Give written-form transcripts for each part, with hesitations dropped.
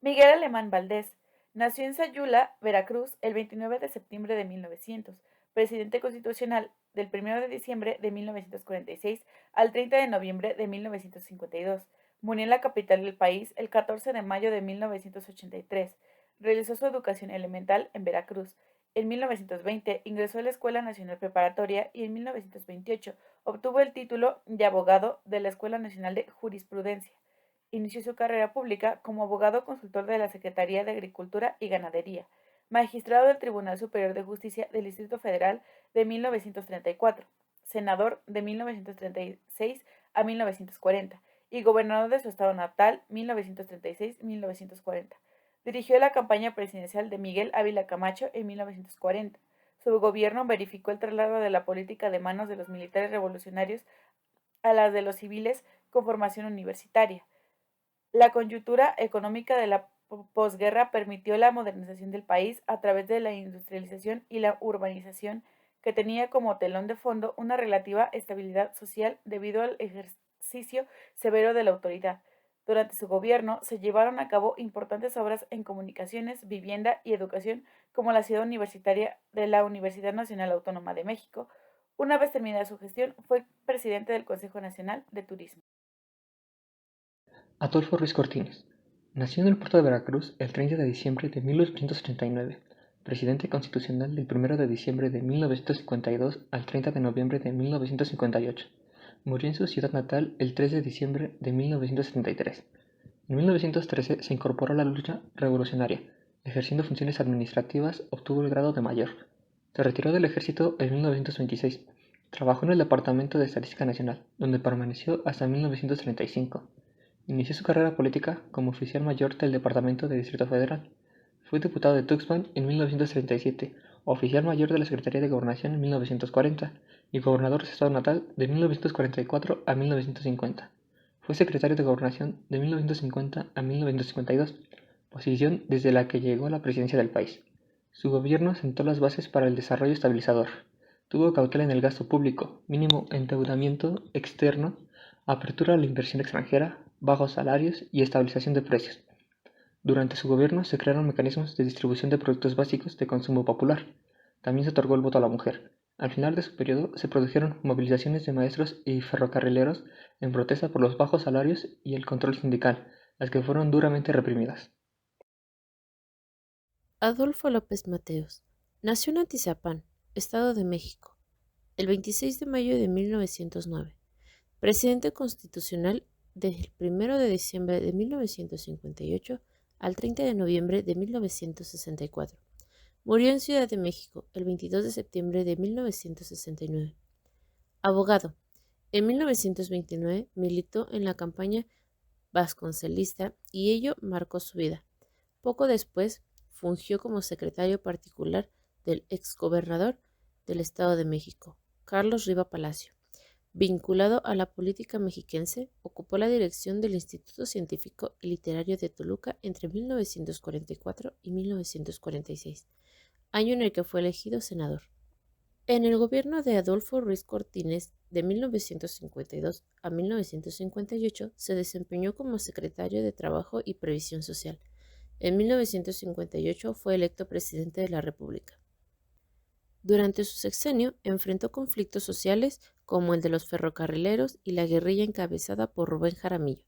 Miguel Alemán Valdés nació en Sayula, Veracruz, el 29 de septiembre de 1900, presidente constitucional del 1 de diciembre de 1946 al 30 de noviembre de 1952. Murió en la capital del país el 14 de mayo de 1983. Realizó su educación elemental en Veracruz. En 1920 ingresó a la Escuela Nacional Preparatoria y en 1928 obtuvo el título de abogado de la Escuela Nacional de Jurisprudencia. Inició su carrera pública como abogado consultor de la Secretaría de Agricultura y Ganadería, magistrado del Tribunal Superior de Justicia del Distrito Federal de 1934, senador de 1936 a 1940 y gobernador de su estado natal 1936-1940. Dirigió la campaña presidencial de Miguel Ávila Camacho en 1940. Su gobierno verificó el traslado de la política de manos de los militares revolucionarios a las de los civiles con formación universitaria. La coyuntura económica de la posguerra permitió la modernización del país a través de la industrialización y la urbanización, que tenía como telón de fondo una relativa estabilidad social debido al ejercicio severo de la autoridad. Durante su gobierno se llevaron a cabo importantes obras en comunicaciones, vivienda y educación, como la ciudad universitaria de la Universidad Nacional Autónoma de México. Una vez terminada su gestión, fue presidente del Consejo Nacional de Turismo. Adolfo Ruiz Cortines. Nació en el puerto de Veracruz el 30 de diciembre de 1889, presidente constitucional del 1 de diciembre de 1952 al 30 de noviembre de 1958. Murió en su ciudad natal el 3 de diciembre de 1973. En 1913 se incorporó a la lucha revolucionaria. Ejerciendo funciones administrativas, obtuvo el grado de mayor. Se retiró del ejército en 1926. Trabajó en el Departamento de Estadística Nacional, donde permaneció hasta 1935. Inició su carrera política como oficial mayor del Departamento de Distrito Federal. Fue diputado de Tuxpan en 1937, oficial mayor de la Secretaría de Gobernación en 1940 y gobernador de su estado natal de 1944 a 1950. Fue secretario de Gobernación de 1950 a 1952, posición desde la que llegó a la presidencia del país. Su gobierno sentó las bases para el desarrollo estabilizador. Tuvo cautela en el gasto público, mínimo endeudamiento externo, apertura a la inversión extranjera, bajos salarios y estabilización de precios. Durante su gobierno se crearon mecanismos de distribución de productos básicos de consumo popular. También se otorgó el voto a la mujer. Al final de su periodo se produjeron movilizaciones de maestros y ferrocarrileros en protesta por los bajos salarios y el control sindical, las que fueron duramente reprimidas. Adolfo López Mateos nació en Atizapán, Estado de México, el 26 de mayo de 1909, presidente constitucional del 1 de diciembre de 1958 al 30 de noviembre de 1964. Murió en Ciudad de México el 22 de septiembre de 1969. Abogado. En 1929 militó en la campaña vasconcelista y ello marcó su vida. Poco después fungió como secretario particular del exgobernador del Estado de México, Carlos Riva Palacio. Vinculado a la política mexiquense, ocupó la dirección del Instituto Científico y Literario de Toluca entre 1944 y 1946, año en el que fue elegido senador. En el gobierno de Adolfo Ruiz Cortines de 1952 a 1958 se desempeñó como secretario de Trabajo y Previsión Social. En 1958 fue electo presidente de la República. Durante su sexenio enfrentó conflictos sociales como el de los ferrocarrileros y la guerrilla encabezada por Rubén Jaramillo.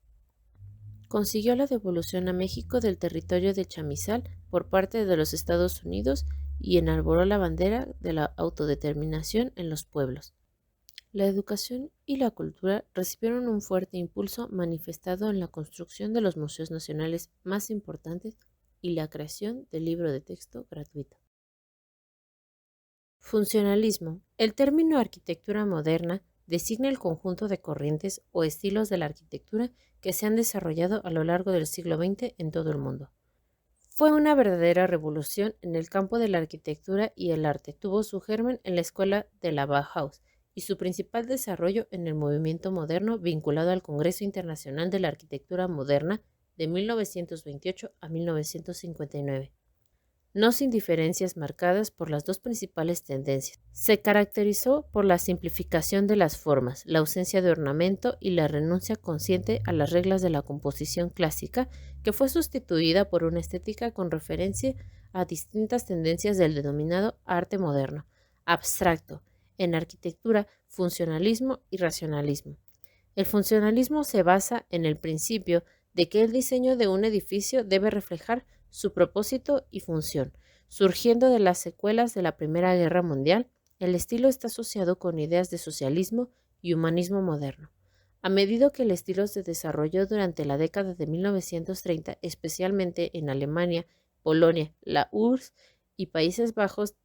Consiguió la devolución a México del territorio de Chamizal por parte de los Estados Unidos y enarboló la bandera de la autodeterminación en los pueblos. La educación y la cultura recibieron un fuerte impulso manifestado en la construcción de los museos nacionales más importantes y la creación del libro de texto gratuito. Funcionalismo. El término arquitectura moderna designa el conjunto de corrientes o estilos de la arquitectura que se han desarrollado a lo largo del siglo XX en todo el mundo. Fue una verdadera revolución en el campo de la arquitectura y el arte. Tuvo su germen en la escuela de la Bauhaus y su principal desarrollo en el movimiento moderno vinculado al Congreso Internacional de la Arquitectura Moderna de 1928 a 1959. no sin diferencias marcadas por las dos principales tendencias. Se caracterizó por la simplificación de las formas, la ausencia de ornamento y la renuncia consciente a las reglas de la composición clásica, que fue sustituida por una estética con referencia a distintas tendencias del denominado arte moderno, abstracto, en arquitectura, funcionalismo y racionalismo. El funcionalismo se basa en el principio de que el diseño de un edificio debe reflejar su propósito y función. Surgiendo de las secuelas de la Primera Guerra Mundial, el estilo está asociado con ideas de socialismo y humanismo moderno. A medida que el estilo se desarrolló durante la década de 1930, especialmente en Alemania, Polonia, la URSS y Países Bajos,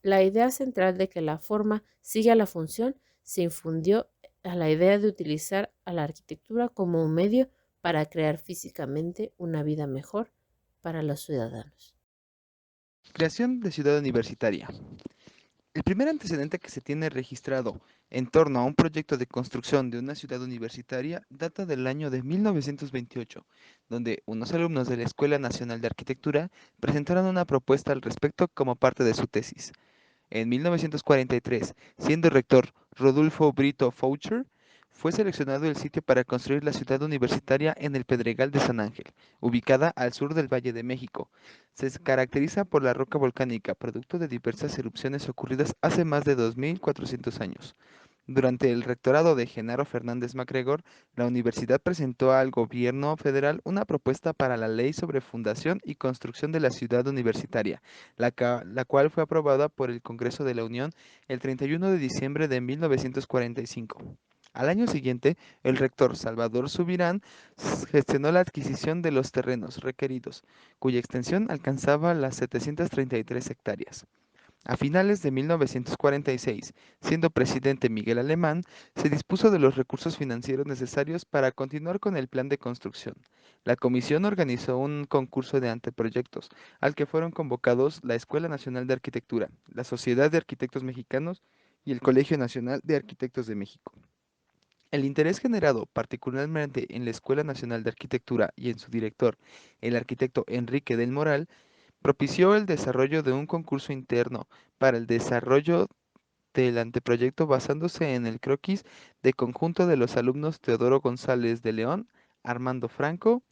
la idea central de que la forma sigue a la función se infundió a la idea de utilizar a la arquitectura como un medio para crear físicamente una vida mejor para los ciudadanos. Creación de ciudad universitaria. El primer antecedente que se tiene registrado en torno a un proyecto de construcción de una ciudad universitaria data del año de 1928, donde unos alumnos de la Escuela Nacional de Arquitectura presentaron una propuesta al respecto como parte de su tesis. En 1943, siendo rector Rodolfo Brito Foucher, fue seleccionado el sitio para construir la ciudad universitaria en el Pedregal de San Ángel, ubicada al sur del Valle de México. Se caracteriza por la roca volcánica, producto de diversas erupciones ocurridas hace más de 2400 años. Durante el rectorado de Genaro Fernández MacGregor, la universidad presentó al gobierno federal una propuesta para la ley sobre fundación y construcción de la ciudad universitaria, la cual fue aprobada por el Congreso de la Unión el 31 de diciembre de 1945. Al año siguiente, el rector Salvador Subirán gestionó la adquisición de los terrenos requeridos, cuya extensión alcanzaba las 733 hectáreas. A finales de 1946, siendo presidente Miguel Alemán, se dispuso de los recursos financieros necesarios para continuar con el plan de construcción. La comisión organizó un concurso de anteproyectos, al que fueron convocados la Escuela Nacional de Arquitectura, la Sociedad de Arquitectos Mexicanos y el Colegio Nacional de Arquitectos de México. El interés generado particularmente en la Escuela Nacional de Arquitectura y en su director, el arquitecto Enrique del Moral, propició el desarrollo de un concurso interno para el desarrollo del anteproyecto basándose en el croquis de conjunto de los alumnos Teodoro González de León, Armando Franco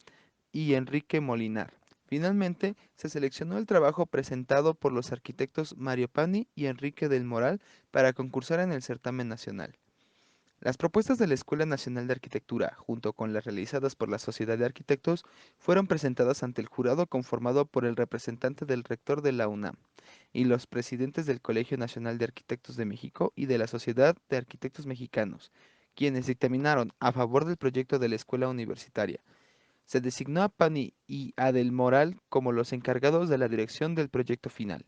y Enrique Molinar. Finalmente, se seleccionó el trabajo presentado por los arquitectos Mario Pani y Enrique del Moral para concursar en el certamen nacional. Las propuestas de la Escuela Nacional de Arquitectura, junto con las realizadas por la Sociedad de Arquitectos, fueron presentadas ante el jurado conformado por el representante del rector de la UNAM y los presidentes del Colegio Nacional de Arquitectos de México y de la Sociedad de Arquitectos Mexicanos, quienes dictaminaron a favor del proyecto de la escuela universitaria. Se designó a Pani y a Del Moral como los encargados de la dirección del proyecto final.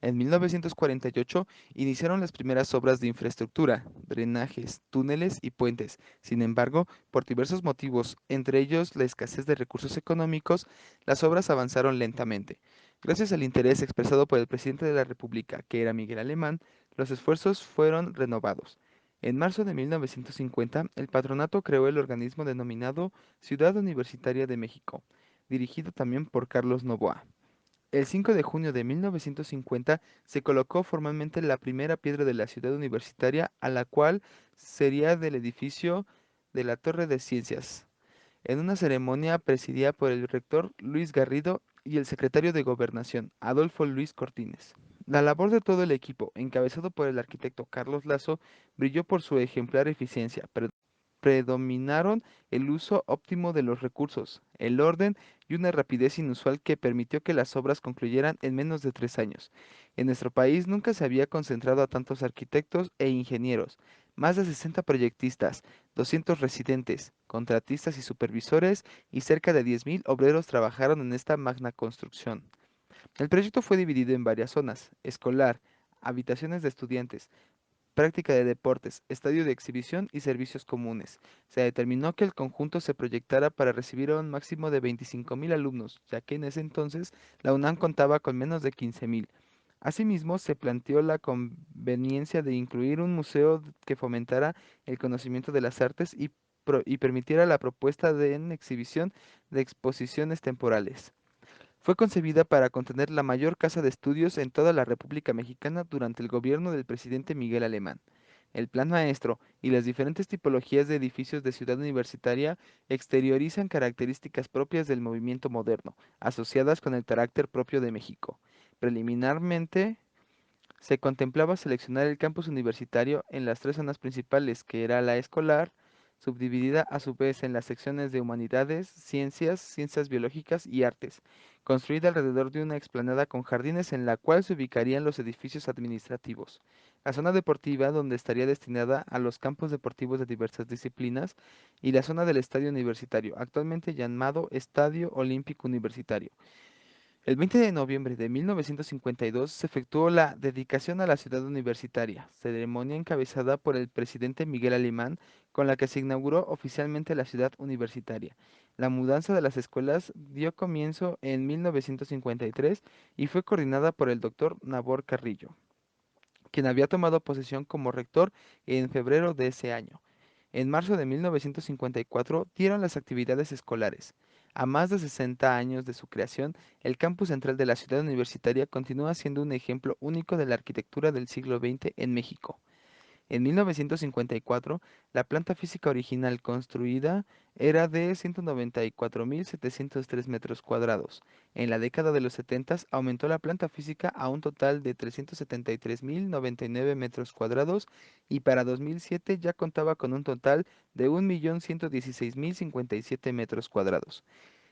En 1948 iniciaron las primeras obras de infraestructura, drenajes, túneles y puentes. Sin embargo, por diversos motivos, entre ellos la escasez de recursos económicos, las obras avanzaron lentamente. Gracias al interés expresado por el presidente de la República, que era Miguel Alemán, los esfuerzos fueron renovados. En marzo de 1950, el patronato creó el organismo denominado Ciudad Universitaria de México, dirigido también por Carlos Novoa. El 5 de junio de 1950 se colocó formalmente la primera piedra de la ciudad universitaria, a la cual sería del edificio de la Torre de Ciencias, en una ceremonia presidida por el rector Luis Garrido y el secretario de Gobernación, Adolfo Luis Cortines. La labor de todo el equipo, encabezado por el arquitecto Carlos Lazo, brilló por su ejemplar eficiencia, predominaron el uso óptimo de los recursos, el orden y una rapidez inusual que permitió que las obras concluyeran en menos de 3 años. En nuestro país nunca se había concentrado a tantos arquitectos e ingenieros, más de 60 proyectistas, 200 residentes, contratistas y supervisores y cerca de 10.000 obreros trabajaron en esta magna construcción. El proyecto fue dividido en varias zonas: escolar, habitaciones de estudiantes, práctica de deportes, estadio de exhibición y servicios comunes. Se determinó que el conjunto se proyectara para recibir a un máximo de 25.000 alumnos, ya que en ese entonces la UNAM contaba con menos de 15.000. Asimismo, se planteó la conveniencia de incluir un museo que fomentara el conocimiento de las artes y permitiera la propuesta de en exhibición de exposiciones temporales. Fue concebida para contener la mayor casa de estudios en toda la República Mexicana durante el gobierno del presidente Miguel Alemán. El plan maestro y las diferentes tipologías de edificios de Ciudad Universitaria exteriorizan características propias del movimiento moderno, asociadas con el carácter propio de México. Preliminarmente, se contemplaba seleccionar el campus universitario en las tres zonas principales, que era la escolar, subdividida a su vez en las secciones de humanidades, ciencias, ciencias biológicas y artes, construida alrededor de una explanada con jardines en la cual se ubicarían los edificios administrativos. La zona deportiva, donde estaría destinada a los campos deportivos de diversas disciplinas, y la zona del estadio universitario, actualmente llamado Estadio Olímpico Universitario. El 20 de noviembre de 1952 se efectuó la dedicación a la ciudad universitaria, ceremonia encabezada por el presidente Miguel Alemán, con la que se inauguró oficialmente la ciudad universitaria. La mudanza de las escuelas dio comienzo en 1953 y fue coordinada por el doctor Nabor Carrillo, quien había tomado posesión como rector en febrero de ese año. En marzo de 1954 dieron las actividades escolares. A más de 60 años de su creación, el campus central de la ciudad universitaria continúa siendo un ejemplo único de la arquitectura del siglo XX en México. En 1954, la planta física original construida era de 194.703 metros cuadrados. En la década de los 70 aumentó la planta física a un total de 373.099 metros cuadrados y para 2007 ya contaba con un total de 1.116.057 metros cuadrados.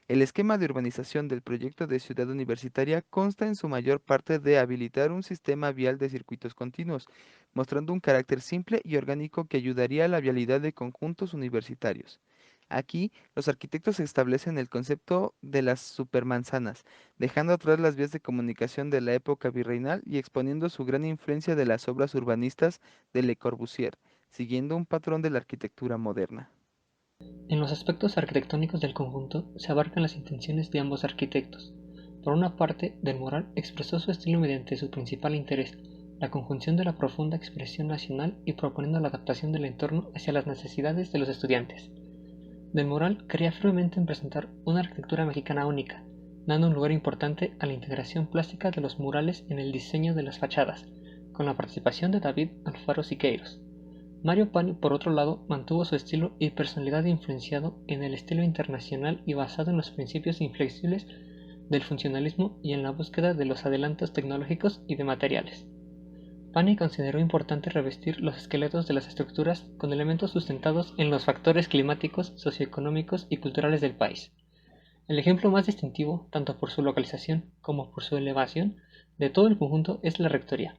El esquema de urbanización del proyecto de ciudad universitaria consta en su mayor parte de habilitar un sistema vial de circuitos continuos, mostrando un carácter simple y orgánico que ayudaría a la vialidad de conjuntos universitarios. Aquí, los arquitectos establecen el concepto de las supermanzanas, dejando atrás las vías de comunicación de la época virreinal y exponiendo su gran influencia de las obras urbanistas de Le Corbusier, siguiendo un patrón de la arquitectura moderna. En los aspectos arquitectónicos del conjunto se abarcan las intenciones de ambos arquitectos. Por una parte, Del Moral expresó su estilo mediante su principal interés, la conjunción de la profunda expresión nacional y proponiendo la adaptación del entorno hacia las necesidades de los estudiantes. Del Moral creía firmemente en presentar una arquitectura mexicana única, dando un lugar importante a la integración plástica de los murales en el diseño de las fachadas, con la participación de David Alfaro Siqueiros. Mario Pani, por otro lado, mantuvo su estilo y personalidad influenciado en el estilo internacional y basado en los principios inflexibles del funcionalismo y en la búsqueda de los adelantos tecnológicos y de materiales. Pani consideró importante revestir los esqueletos de las estructuras con elementos sustentados en los factores climáticos, socioeconómicos y culturales del país. El ejemplo más distintivo, tanto por su localización como por su elevación, de todo el conjunto es la rectoría,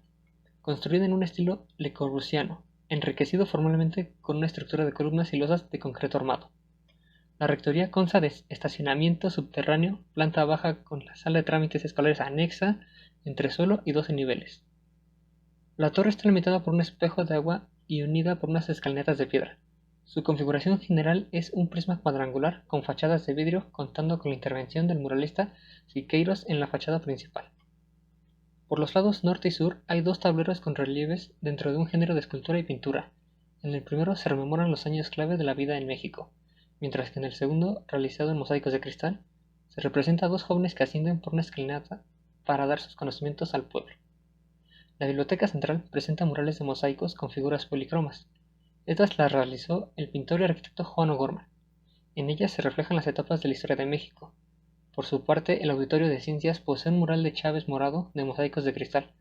construida en un estilo Le Corbusiano, enriquecido formalmente con una estructura de columnas y losas de concreto armado. La rectoría consta de estacionamiento subterráneo, planta baja con la sala de trámites escolares anexa, entresuelo y 12 niveles. La torre está limitada por un espejo de agua y unida por unas escaleras de piedra. Su configuración general es un prisma cuadrangular con fachadas de vidrio, contando con la intervención del muralista Siqueiros en la fachada principal. Por los lados norte y sur hay dos tableros con relieves dentro de un género de escultura y pintura. En el primero se rememoran los años clave de la vida en México, mientras que en el segundo, realizado en mosaicos de cristal, se representa a dos jóvenes que ascienden por una escalinata para dar sus conocimientos al pueblo. La biblioteca central presenta murales de mosaicos con figuras policromas. Estas las realizó el pintor y arquitecto Juan O'Gorman. En ellas se reflejan las etapas de la historia de México. Por su parte, el Auditorio de Ciencias posee un mural de Chávez Morado de mosaicos de cristal,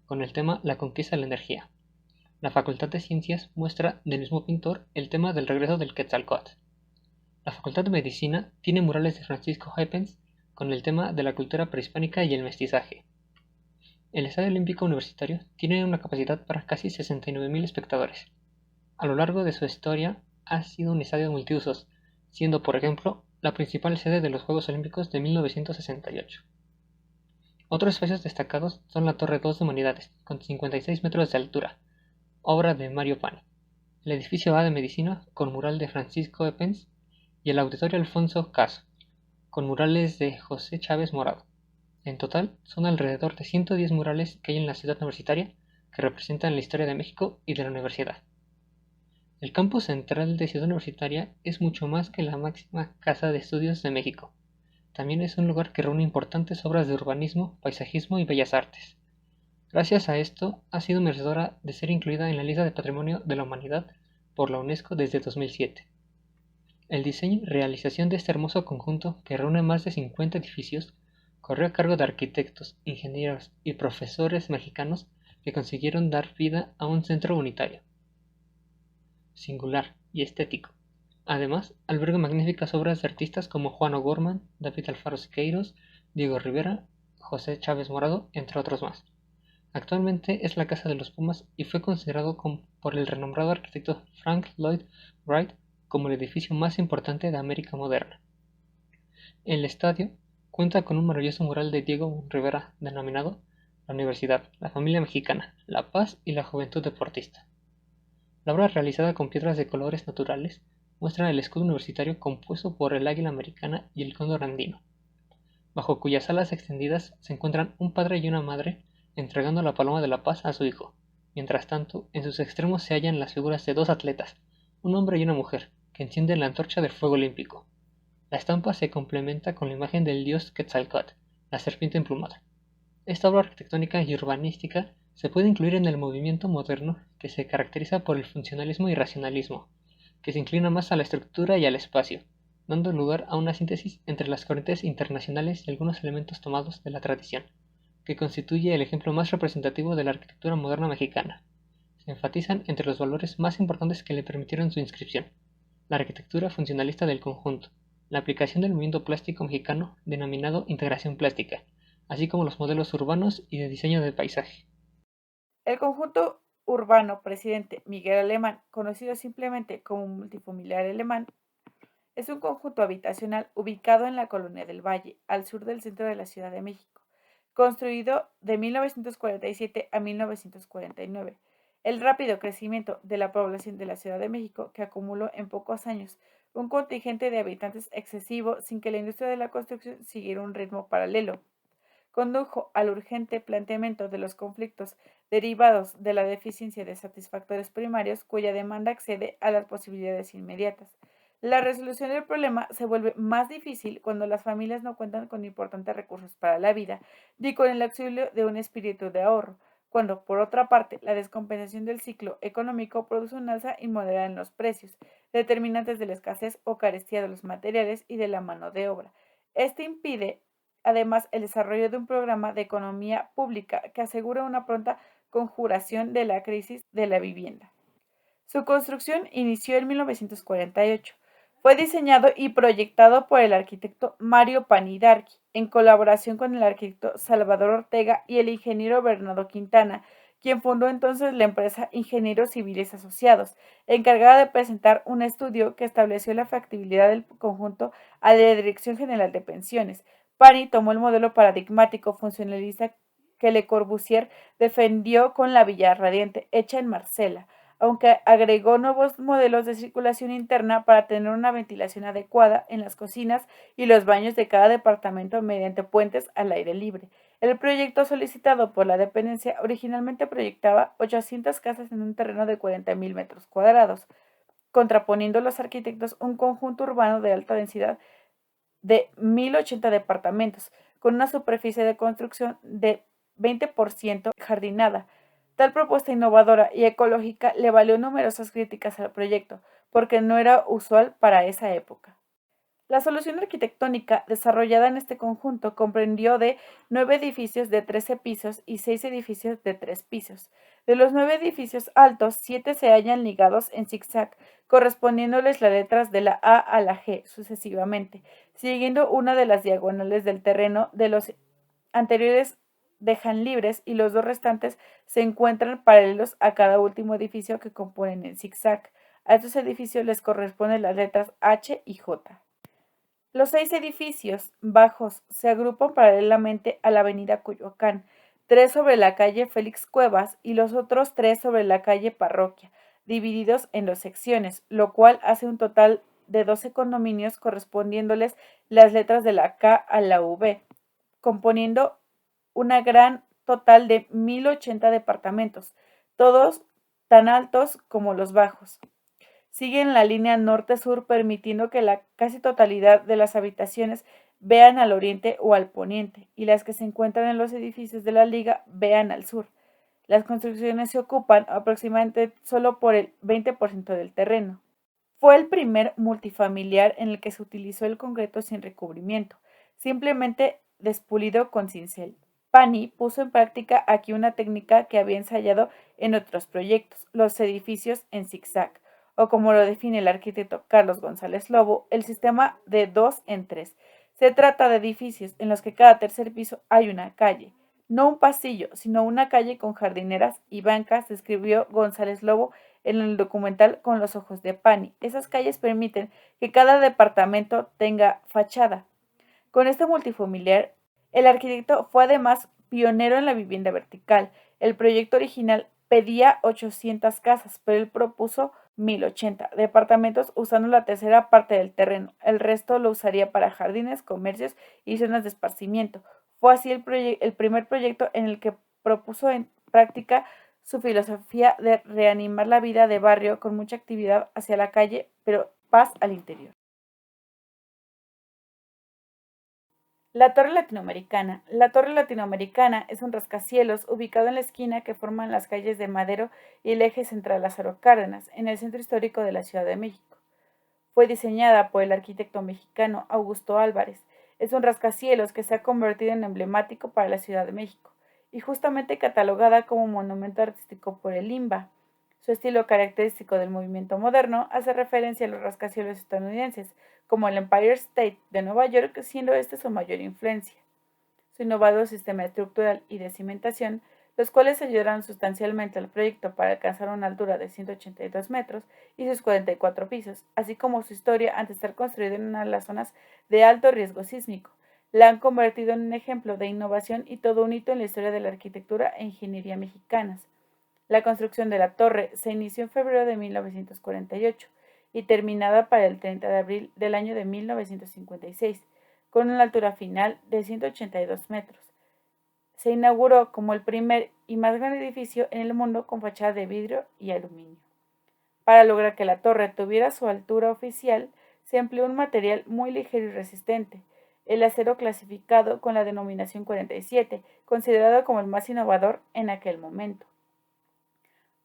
con el tema La conquista de la energía. La Facultad de Ciencias muestra del mismo pintor el tema del regreso del Quetzalcóatl. La Facultad de Medicina tiene murales de Francisco Huygens con el tema de la cultura prehispánica y el mestizaje. El Estadio Olímpico Universitario tiene una capacidad para casi 69.000 espectadores. A lo largo de su historia ha sido un estadio multiusos, siendo, por ejemplo, la principal sede de los Juegos Olímpicos de 1968. Otros espacios destacados son la Torre 2 de Humanidades, con 56 metros de altura, obra de Mario Pani, el edificio A de Medicina, con mural de Francisco Epens, y el Auditorio Alfonso Caso, con murales de José Chávez Morado. En total, son alrededor de 110 murales que hay en la ciudad universitaria que representan la historia de México y de la universidad. El campus central de Ciudad Universitaria es mucho más que la máxima casa de estudios de México. También es un lugar que reúne importantes obras de urbanismo, paisajismo y bellas artes. Gracias a esto, ha sido merecedora de ser incluida en la lista de Patrimonio de la Humanidad por la UNESCO desde 2007. El diseño y realización de este hermoso conjunto, que reúne más de 50 edificios, corrió a cargo de arquitectos, ingenieros y profesores mexicanos que consiguieron dar vida a un centro unitario, singular y estético. Además, alberga magníficas obras de artistas como Juan O'Gorman, David Alfaro Siqueiros, Diego Rivera, José Chávez Morado, entre otros más. Actualmente es la Casa de los Pumas y fue considerado por el renombrado arquitecto Frank Lloyd Wright como el edificio más importante de América moderna. El estadio cuenta con un maravilloso mural de Diego Rivera denominado La Universidad, la Familia Mexicana, la Paz y la Juventud Deportista. La obra, realizada con piedras de colores naturales, muestra el escudo universitario compuesto por el águila americana y el cóndor andino, bajo cuyas alas extendidas se encuentran un padre y una madre entregando la paloma de la paz a su hijo. Mientras tanto, en sus extremos se hallan las figuras de dos atletas, un hombre y una mujer, que encienden la antorcha del fuego olímpico. La estampa se complementa con la imagen del dios Quetzalcóatl, la serpiente emplumada. Esta obra arquitectónica y urbanística se puede incluir en el movimiento moderno que se caracteriza por el funcionalismo y racionalismo, que se inclina más a la estructura y al espacio, dando lugar a una síntesis entre las corrientes internacionales y algunos elementos tomados de la tradición, que constituye el ejemplo más representativo de la arquitectura moderna mexicana. Se enfatizan entre los valores más importantes que le permitieron su inscripción: la arquitectura funcionalista del conjunto, la aplicación del movimiento plástico mexicano denominado integración plástica, así como los modelos urbanos y de diseño de paisaje. El conjunto urbano Presidente Miguel Alemán, conocido simplemente como multifamiliar alemán, es un conjunto habitacional ubicado en la Colonia del Valle, al sur del centro de la Ciudad de México, construido de 1947 a 1949. El rápido crecimiento de la población de la Ciudad de México, que acumuló en pocos años un contingente de habitantes excesivo sin que la industria de la construcción siguiera un ritmo paralelo, condujo al urgente planteamiento de los conflictos derivados de la deficiencia de satisfactores primarios cuya demanda accede a las posibilidades inmediatas. La resolución del problema se vuelve más difícil cuando las familias no cuentan con importantes recursos para la vida ni con el auxilio de un espíritu de ahorro, cuando, por otra parte, la descompensación del ciclo económico produce un alza inmoderada en los precios, determinantes de la escasez o carestía de los materiales y de la mano de obra. Este impide además el desarrollo de un programa de economía pública que asegure una pronta conjuración de la crisis de la vivienda. Su construcción inició en 1948. Fue diseñado y proyectado por el arquitecto Mario Panidarqui, en colaboración con el arquitecto Salvador Ortega y el ingeniero Bernardo Quintana, quien fundó entonces la empresa Ingenieros Civiles Asociados, encargada de presentar un estudio que estableció la factibilidad del conjunto a la Dirección General de Pensiones. Pani tomó el modelo paradigmático funcionalista que Le Corbusier defendió con la Villa Radiante, hecha en Marsella, aunque agregó nuevos modelos de circulación interna para tener una ventilación adecuada en las cocinas y los baños de cada departamento mediante puentes al aire libre. El proyecto solicitado por la dependencia originalmente proyectaba 800 casas en un terreno de 40.000 metros cuadrados, contraponiendo los arquitectos un conjunto urbano de alta densidad de 1.080 departamentos, con una superficie de construcción de 20% jardinada. Tal propuesta innovadora y ecológica le valió numerosas críticas al proyecto, porque no era usual para esa época. La solución arquitectónica desarrollada en este conjunto comprendió de 9 edificios de 13 pisos y 6 edificios de 3 pisos. De los 9 edificios altos, 7 se hallan ligados en zigzag, correspondiéndoles las letras de la A a la G sucesivamente, siguiendo una de las diagonales del terreno. De los anteriores dejan libres y los dos restantes se encuentran paralelos a cada último edificio que componen el zigzag. A estos edificios les corresponden las letras H y J. Los 6 edificios bajos se agrupan paralelamente a la avenida Coyoacán, 3 sobre la calle Félix Cuevas y los otros 3 sobre la calle Parroquia, divididos en 2 secciones, lo cual hace un total de 12 condominios correspondiéndoles las letras de la K a la V, componiendo una gran total de 1.080 departamentos, todos tan altos como los bajos. Siguen la línea norte-sur, permitiendo que la casi totalidad de las habitaciones vean al oriente o al poniente, y las que se encuentran en los edificios de la liga vean al sur. Las construcciones se ocupan aproximadamente solo por el 20% del terreno. Fue el primer multifamiliar en el que se utilizó el concreto sin recubrimiento, simplemente despulido con cincel. Pani puso en práctica aquí una técnica que había ensayado en otros proyectos, los edificios en zigzag, o como lo define el arquitecto Carlos González Lobo, el sistema de 2 en 3. Se trata de edificios en los que cada tercer piso hay una calle, no un pasillo, sino una calle con jardineras y bancas, describió González Lobo en el documental Con los ojos de Pani. Esas calles permiten que cada departamento tenga fachada. Con este multifamiliar, el arquitecto fue además pionero en la vivienda vertical. El proyecto original pedía 800 casas, pero él propuso 1080 departamentos usando la tercera parte del terreno. El resto lo usaría para jardines, comercios y zonas de esparcimiento. Fue así el primer proyecto en el que propuso en práctica su filosofía de reanimar la vida de barrio con mucha actividad hacia la calle, pero paz al interior. La Torre Latinoamericana. La Torre Latinoamericana es un rascacielos ubicado en la esquina que forman las calles de Madero y el eje central Lázaro Cárdenas, en el centro histórico de la Ciudad de México. Fue diseñada por el arquitecto mexicano Augusto Álvarez. Es un rascacielos que se ha convertido en emblemático para la Ciudad de México y justamente catalogada como monumento artístico por el INBA. Su estilo característico del movimiento moderno hace referencia a los rascacielos estadounidenses, como el Empire State de Nueva York, siendo este su mayor influencia. Su innovador sistema estructural y de cimentación, los cuales ayudaron sustancialmente al proyecto para alcanzar una altura de 182 metros y sus 44 pisos, así como su historia antes de ser construido en una de las zonas de alto riesgo sísmico, la han convertido en un ejemplo de innovación y todo un hito en la historia de la arquitectura e ingeniería mexicanas. La construcción de la torre se inició en febrero de 1948 y terminada para el 30 de abril del año de 1956, con una altura final de 182 metros. Se inauguró como el primer y más grande edificio en el mundo con fachada de vidrio y aluminio. Para lograr que la torre tuviera su altura oficial, se empleó un material muy ligero y resistente, el acero clasificado con la denominación 47, considerado como el más innovador en aquel momento.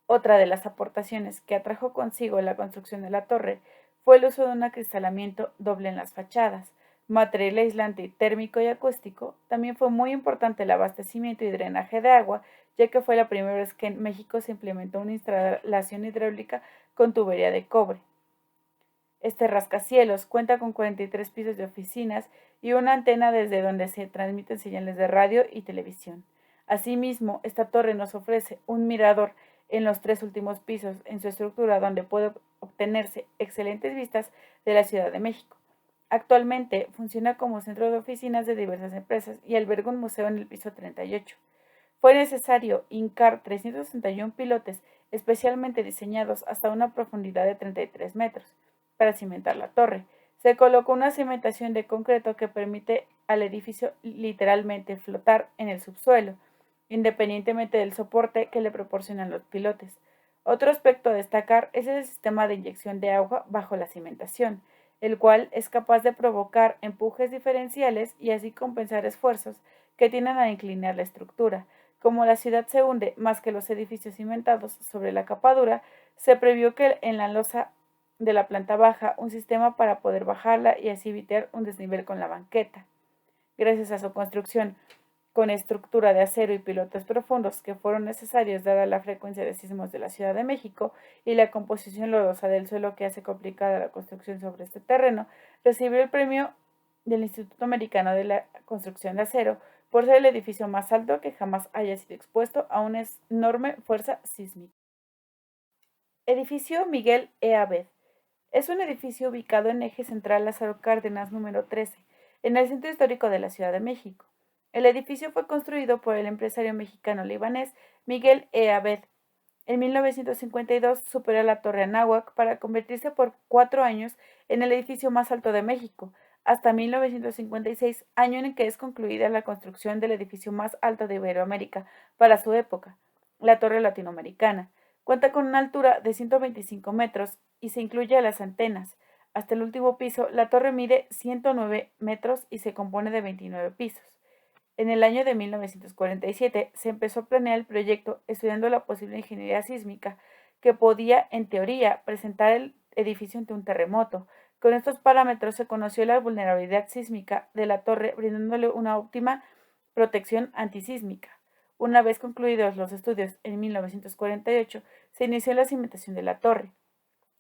Otra de las aportaciones que atrajo consigo la construcción de la torre fue el uso de un acristalamiento doble en las fachadas, material aislante térmico y acústico. También fue muy importante el abastecimiento y drenaje de agua, ya que fue la primera vez que en México se implementó una instalación hidráulica con tubería de cobre. Este rascacielos cuenta con 43 pisos de oficinas y una antena desde donde se transmiten señales de radio y televisión. Asimismo, esta torre nos ofrece un mirador en los 3 últimos pisos en su estructura donde puede obtenerse excelentes vistas de la Ciudad de México. Actualmente funciona como centro de oficinas de diversas empresas y alberga un museo en el piso 38. Fue necesario hincar 361 pilotes especialmente diseñados hasta una profundidad de 33 metros para cimentar la torre. Se colocó una cimentación de concreto que permite al edificio literalmente flotar en el subsuelo, independientemente del soporte que le proporcionan los pilotes. Otro aspecto a destacar es el sistema de inyección de agua bajo la cimentación, el cual es capaz de provocar empujes diferenciales y así compensar esfuerzos que tienden a inclinar la estructura. Como la ciudad se hunde más que los edificios cimentados sobre la capa dura, se previó que en la losa de la planta baja un sistema para poder bajarla y así evitar un desnivel con la banqueta. Gracias a su construcción con estructura de acero y pilotes profundos que fueron necesarios dada la frecuencia de sismos de la Ciudad de México y la composición lodosa del suelo que hace complicada la construcción sobre este terreno, recibió el premio del Instituto Americano de la Construcción de Acero por ser el edificio más alto que jamás haya sido expuesto a una enorme fuerza sísmica. Edificio Miguel E. Abed. Es un edificio ubicado en eje central Lázaro Cárdenas número 13, en el centro histórico de la Ciudad de México. El edificio fue construido por el empresario mexicano-libanés Miguel E. Abed. En 1952 superó la Torre Anáhuac para convertirse por 4 años en el edificio más alto de México, hasta 1956, año en el que es concluida la construcción del edificio más alto de Iberoamérica para su época, la Torre Latinoamericana. Cuenta con una altura de 125 metros y se incluye a las antenas, hasta el último piso, la torre mide 109 metros y se compone de 29 pisos. En el año de 1947 se empezó a planear el proyecto estudiando la posible ingeniería sísmica que podía, en teoría, presentar el edificio ante un terremoto. Con estos parámetros se conoció la vulnerabilidad sísmica de la torre, brindándole una óptima protección antisísmica. Una vez concluidos los estudios en 1948, se inició la cimentación de la torre.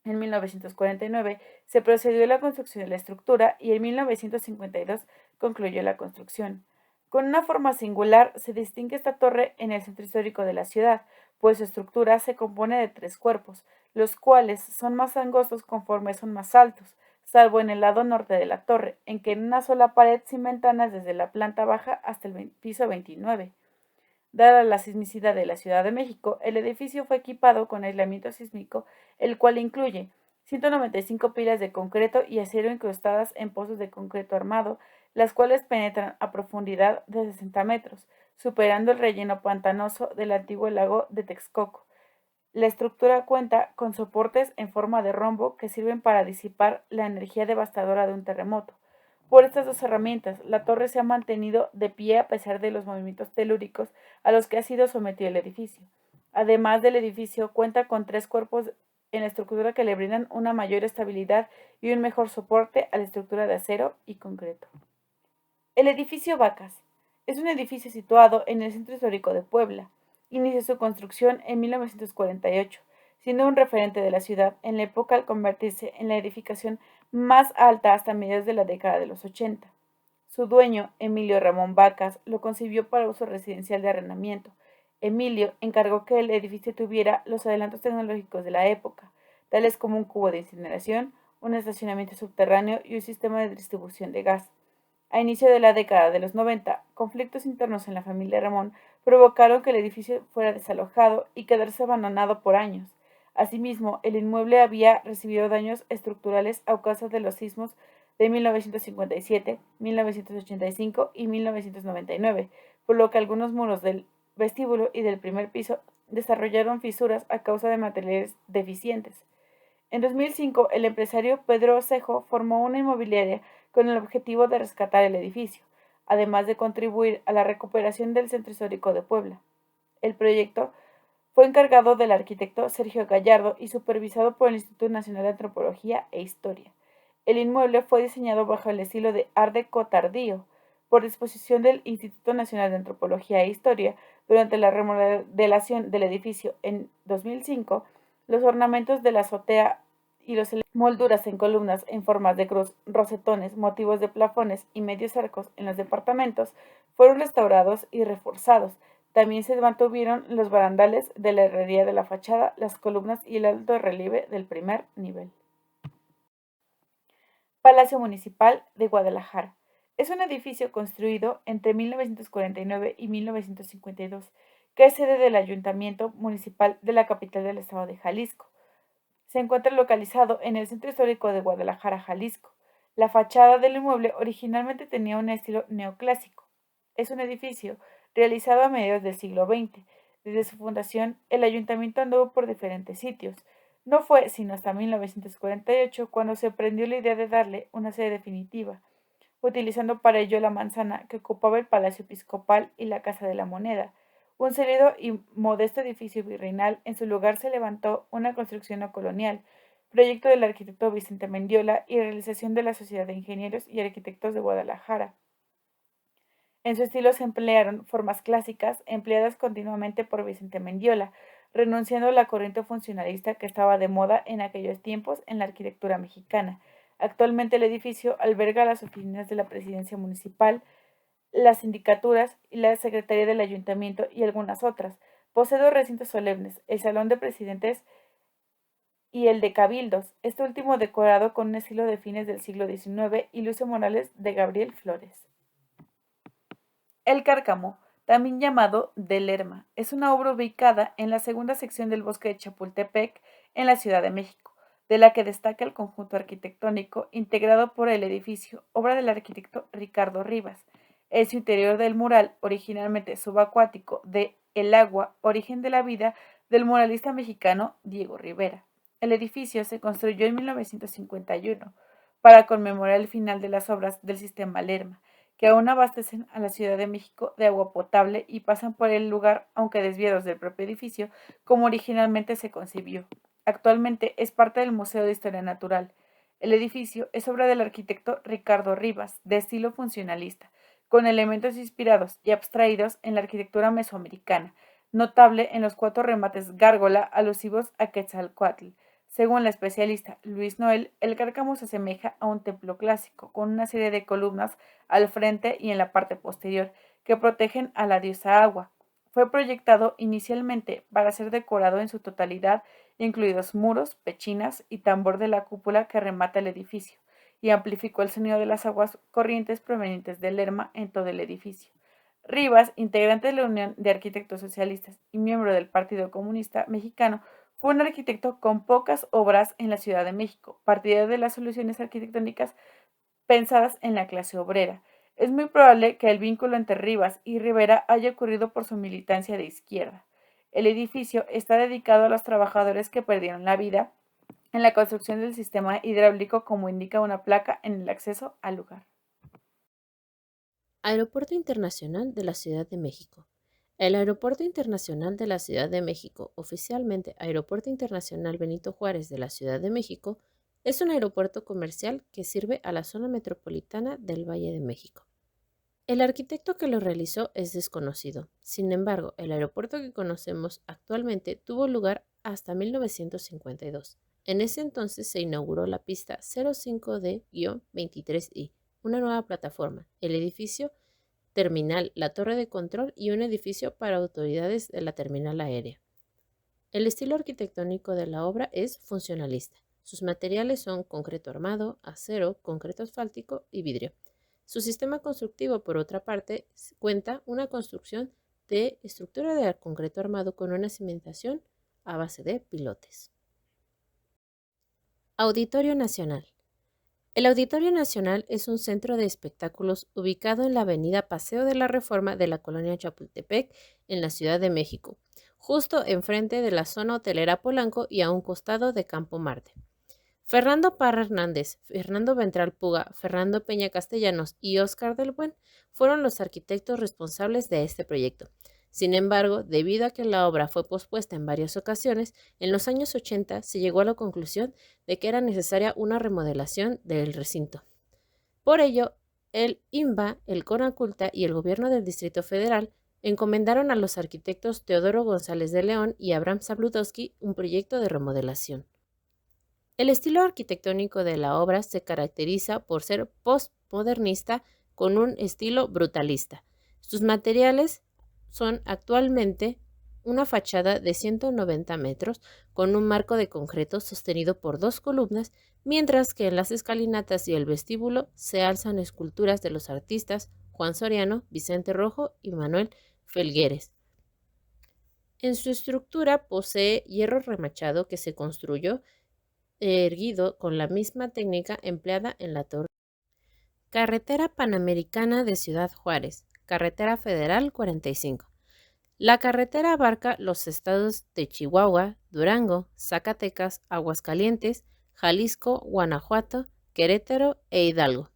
En 1949 se procedió a la construcción de la estructura y en 1952 concluyó la construcción. Con una forma singular se distingue esta torre en el centro histórico de la ciudad, pues su estructura se compone de 3 cuerpos, los cuales son más angostos conforme son más altos, salvo en el lado norte de la torre, en que en una sola pared sin ventanas desde la planta baja hasta el piso 29. Dada la sismicidad de la Ciudad de México, el edificio fue equipado con aislamiento sísmico, el cual incluye 195 pilas de concreto y acero incrustadas en pozos de concreto armado, las cuales penetran a profundidad de 60 metros, superando el relleno pantanoso del antiguo lago de Texcoco. La estructura cuenta con soportes en forma de rombo que sirven para disipar la energía devastadora de un terremoto. Por estas 2 herramientas, la torre se ha mantenido de pie a pesar de los movimientos telúricos a los que ha sido sometido el edificio. Además del edificio, cuenta con 3 cuerpos en la estructura que le brindan una mayor estabilidad y un mejor soporte a la estructura de acero y concreto. El edificio Vacas es un edificio situado en el centro histórico de Puebla. Inició su construcción en 1948, siendo un referente de la ciudad en la época al convertirse en la edificación más alta hasta mediados de la década de los 80. Su dueño, Emilio Ramón Vacas, lo concibió para uso residencial de arrendamiento. Emilio encargó que el edificio tuviera los adelantos tecnológicos de la época, tales como un cubo de incineración, un estacionamiento subterráneo y un sistema de distribución de gas. A inicio de la década de los 90, conflictos internos en la familia Ramón provocaron que el edificio fuera desalojado y quedarse abandonado por años. Asimismo, el inmueble había recibido daños estructurales a causa de los sismos de 1957, 1985 y 1999, por lo que algunos muros del vestíbulo y del primer piso desarrollaron fisuras a causa de materiales deficientes. En 2005, el empresario Pedro Osejo formó una inmobiliaria con el objetivo de rescatar el edificio, además de contribuir a la recuperación del centro histórico de Puebla. El proyecto fue encargado del arquitecto Sergio Gallardo y supervisado por el Instituto Nacional de Antropología e Historia. El inmueble fue diseñado bajo el estilo de Art Deco tardío, por disposición del Instituto Nacional de Antropología e Historia. Durante la remodelación del edificio en 2005, los ornamentos de la azotea y las molduras en columnas en formas de cruz, rosetones, motivos de plafones y medios arcos en los departamentos fueron restaurados y reforzados. También se mantuvieron los barandales de la herrería de la fachada, las columnas y el alto relieve del primer nivel. Palacio Municipal de Guadalajara. Es un edificio construido entre 1949 y 1952, que es sede del Ayuntamiento Municipal de la capital del estado de Jalisco. Se encuentra localizado en el centro histórico de Guadalajara, Jalisco. La fachada del inmueble originalmente tenía un estilo neoclásico. Es un edificio realizado a mediados del siglo XX. Desde su fundación, el ayuntamiento anduvo por diferentes sitios. No fue sino hasta 1948 cuando se prendió la idea de darle una sede definitiva, utilizando para ello la manzana que ocupaba el Palacio Episcopal y la Casa de la Moneda. Un sólido y modesto edificio virreinal. En su lugar se levantó una construcción neocolonial, proyecto del arquitecto Vicente Mendiola y realización de la Sociedad de Ingenieros y Arquitectos de Guadalajara. En su estilo se emplearon formas clásicas empleadas continuamente por Vicente Mendiola, renunciando a la corriente funcionalista que estaba de moda en aquellos tiempos en la arquitectura mexicana. Actualmente el edificio alberga las oficinas de la Presidencia Municipal, las sindicaturas y la Secretaría del Ayuntamiento y algunas otras. Posee 2 recintos solemnes, el Salón de Presidentes y el de Cabildos, este último decorado con un estilo de fines del siglo XIX y luces murales de Gabriel Flores. El Cárcamo, también llamado de Lerma, es una obra ubicada en la segunda sección del bosque de Chapultepec, en la Ciudad de México, de la que destaca el conjunto arquitectónico integrado por el edificio, obra del arquitecto Ricardo Rivas. En su interior del mural, originalmente subacuático, de El agua, origen de la vida, del muralista mexicano Diego Rivera. El edificio se construyó en 1951 para conmemorar el final de las obras del sistema Lerma, que aún abastecen a la Ciudad de México de agua potable y pasan por el lugar, aunque desviados del propio edificio, como originalmente se concibió. Actualmente es parte del Museo de Historia Natural. El edificio es obra del arquitecto Ricardo Rivas, de estilo funcionalista, con elementos inspirados y abstraídos en la arquitectura mesoamericana, notable en los 4 remates gárgola alusivos a Quetzalcóatl. Según la especialista Luis Noel, el cárcamo se asemeja a un templo clásico, con una serie de columnas al frente y en la parte posterior, que protegen a la diosa agua. Fue proyectado inicialmente para ser decorado en su totalidad, incluidos muros, pechinas y tambor de la cúpula que remata el edificio, y amplificó el sonido de las aguas corrientes provenientes del Lerma en todo el edificio. Rivas, integrante de la Unión de Arquitectos Socialistas y miembro del Partido Comunista Mexicano, fue un arquitecto con pocas obras en la Ciudad de México, partidario de las soluciones arquitectónicas pensadas en la clase obrera. Es muy probable que el vínculo entre Rivas y Rivera haya ocurrido por su militancia de izquierda. El edificio está dedicado a los trabajadores que perdieron la vida en la construcción del sistema hidráulico, como indica una placa en el acceso al lugar. Aeropuerto Internacional de la Ciudad de México. El Aeropuerto Internacional de la Ciudad de México, oficialmente Aeropuerto Internacional Benito Juárez de la Ciudad de México, es un aeropuerto comercial que sirve a la zona metropolitana del Valle de México. El arquitecto que lo realizó es desconocido. Sin embargo, el aeropuerto que conocemos actualmente tuvo lugar hasta 1952. En ese entonces se inauguró la pista 05D-23I, una nueva plataforma, el edificio terminal, la torre de control y un edificio para autoridades de la terminal aérea. El estilo arquitectónico de la obra es funcionalista. Sus materiales son concreto armado, acero, concreto asfáltico y vidrio. Su sistema constructivo, por otra parte, cuenta una construcción de estructura de concreto armado con una cimentación a base de pilotes. Auditorio Nacional. El Auditorio Nacional es un centro de espectáculos ubicado en la avenida Paseo de la Reforma de la colonia Chapultepec, en la Ciudad de México, justo enfrente de la zona hotelera Polanco y a un costado de Campo Marte. Fernando Parra Hernández, Fernando Ventral Puga, Fernando Peña Castellanos y Óscar del Buen fueron los arquitectos responsables de este proyecto. Sin embargo, debido a que la obra fue pospuesta en varias ocasiones, en los años 80 se llegó a la conclusión de que era necesaria una remodelación del recinto. Por ello, el INBA, el CONACULTA y el Gobierno del Distrito Federal encomendaron a los arquitectos Teodoro González de León y Abraham Zabludowski un proyecto de remodelación. El estilo arquitectónico de la obra se caracteriza por ser postmodernista con un estilo brutalista. Sus materiales son actualmente una fachada de 190 metros con un marco de concreto sostenido por 2 columnas, mientras que en las escalinatas y el vestíbulo se alzan esculturas de los artistas Juan Soriano, Vicente Rojo y Manuel Felgueres. En su estructura posee hierro remachado que se construyó erguido con la misma técnica empleada en la torre. Carretera Panamericana de Ciudad Juárez, Carretera Federal 45. La carretera abarca los estados de Chihuahua, Durango, Zacatecas, Aguascalientes, Jalisco, Guanajuato, Querétaro e Hidalgo.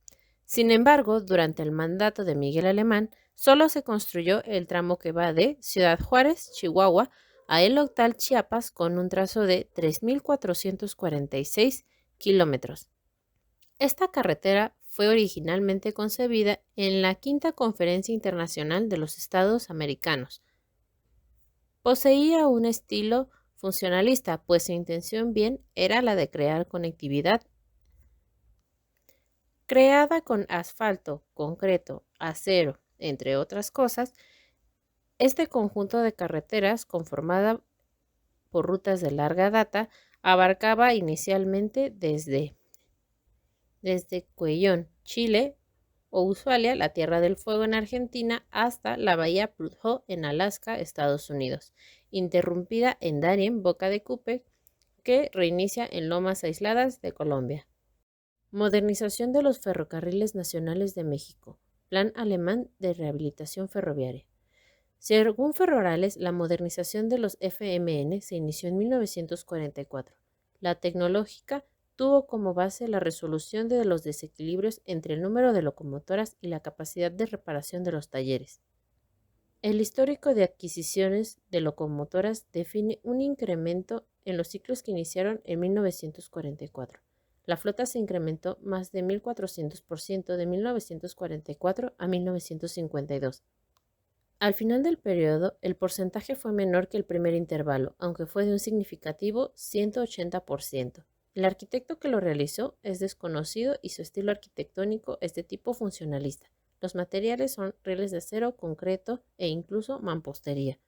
Sin embargo, durante el mandato de Miguel Alemán, solo se construyó el tramo que va de Ciudad Juárez, Chihuahua, a El Octal, Chiapas, con un trazo de 3.446 kilómetros. Esta carretera fue originalmente concebida en la Quinta Conferencia Internacional de los Estados Americanos. Poseía un estilo funcionalista, pues su intención bien era la de crear conectividad. Creada con asfalto, concreto, acero, entre otras cosas, este conjunto de carreteras, conformada por rutas de larga data, abarcaba inicialmente desde Cuellón, Chile, o Ushuaia, la Tierra del Fuego en Argentina, hasta la bahía Prudhoe en Alaska, Estados Unidos, interrumpida en Darien, Boca de Cúpec, que reinicia en Lomas Aisladas de Colombia. Modernización de los ferrocarriles nacionales de México. Plan alemán de rehabilitación ferroviaria. Según Ferrocarriles, la modernización de los FMN se inició en 1944. La tecnológica tuvo como base la resolución de los desequilibrios entre el número de locomotoras y la capacidad de reparación de los talleres. El histórico de adquisiciones de locomotoras define un incremento en los ciclos que iniciaron en 1944. La flota se incrementó más de 1.400% de 1944 a 1952. Al final del periodo, el porcentaje fue menor que el primer intervalo, aunque fue de un significativo 180%. El arquitecto que lo realizó es desconocido y su estilo arquitectónico es de tipo funcionalista. Los materiales son rieles de acero, concreto e incluso mampostería.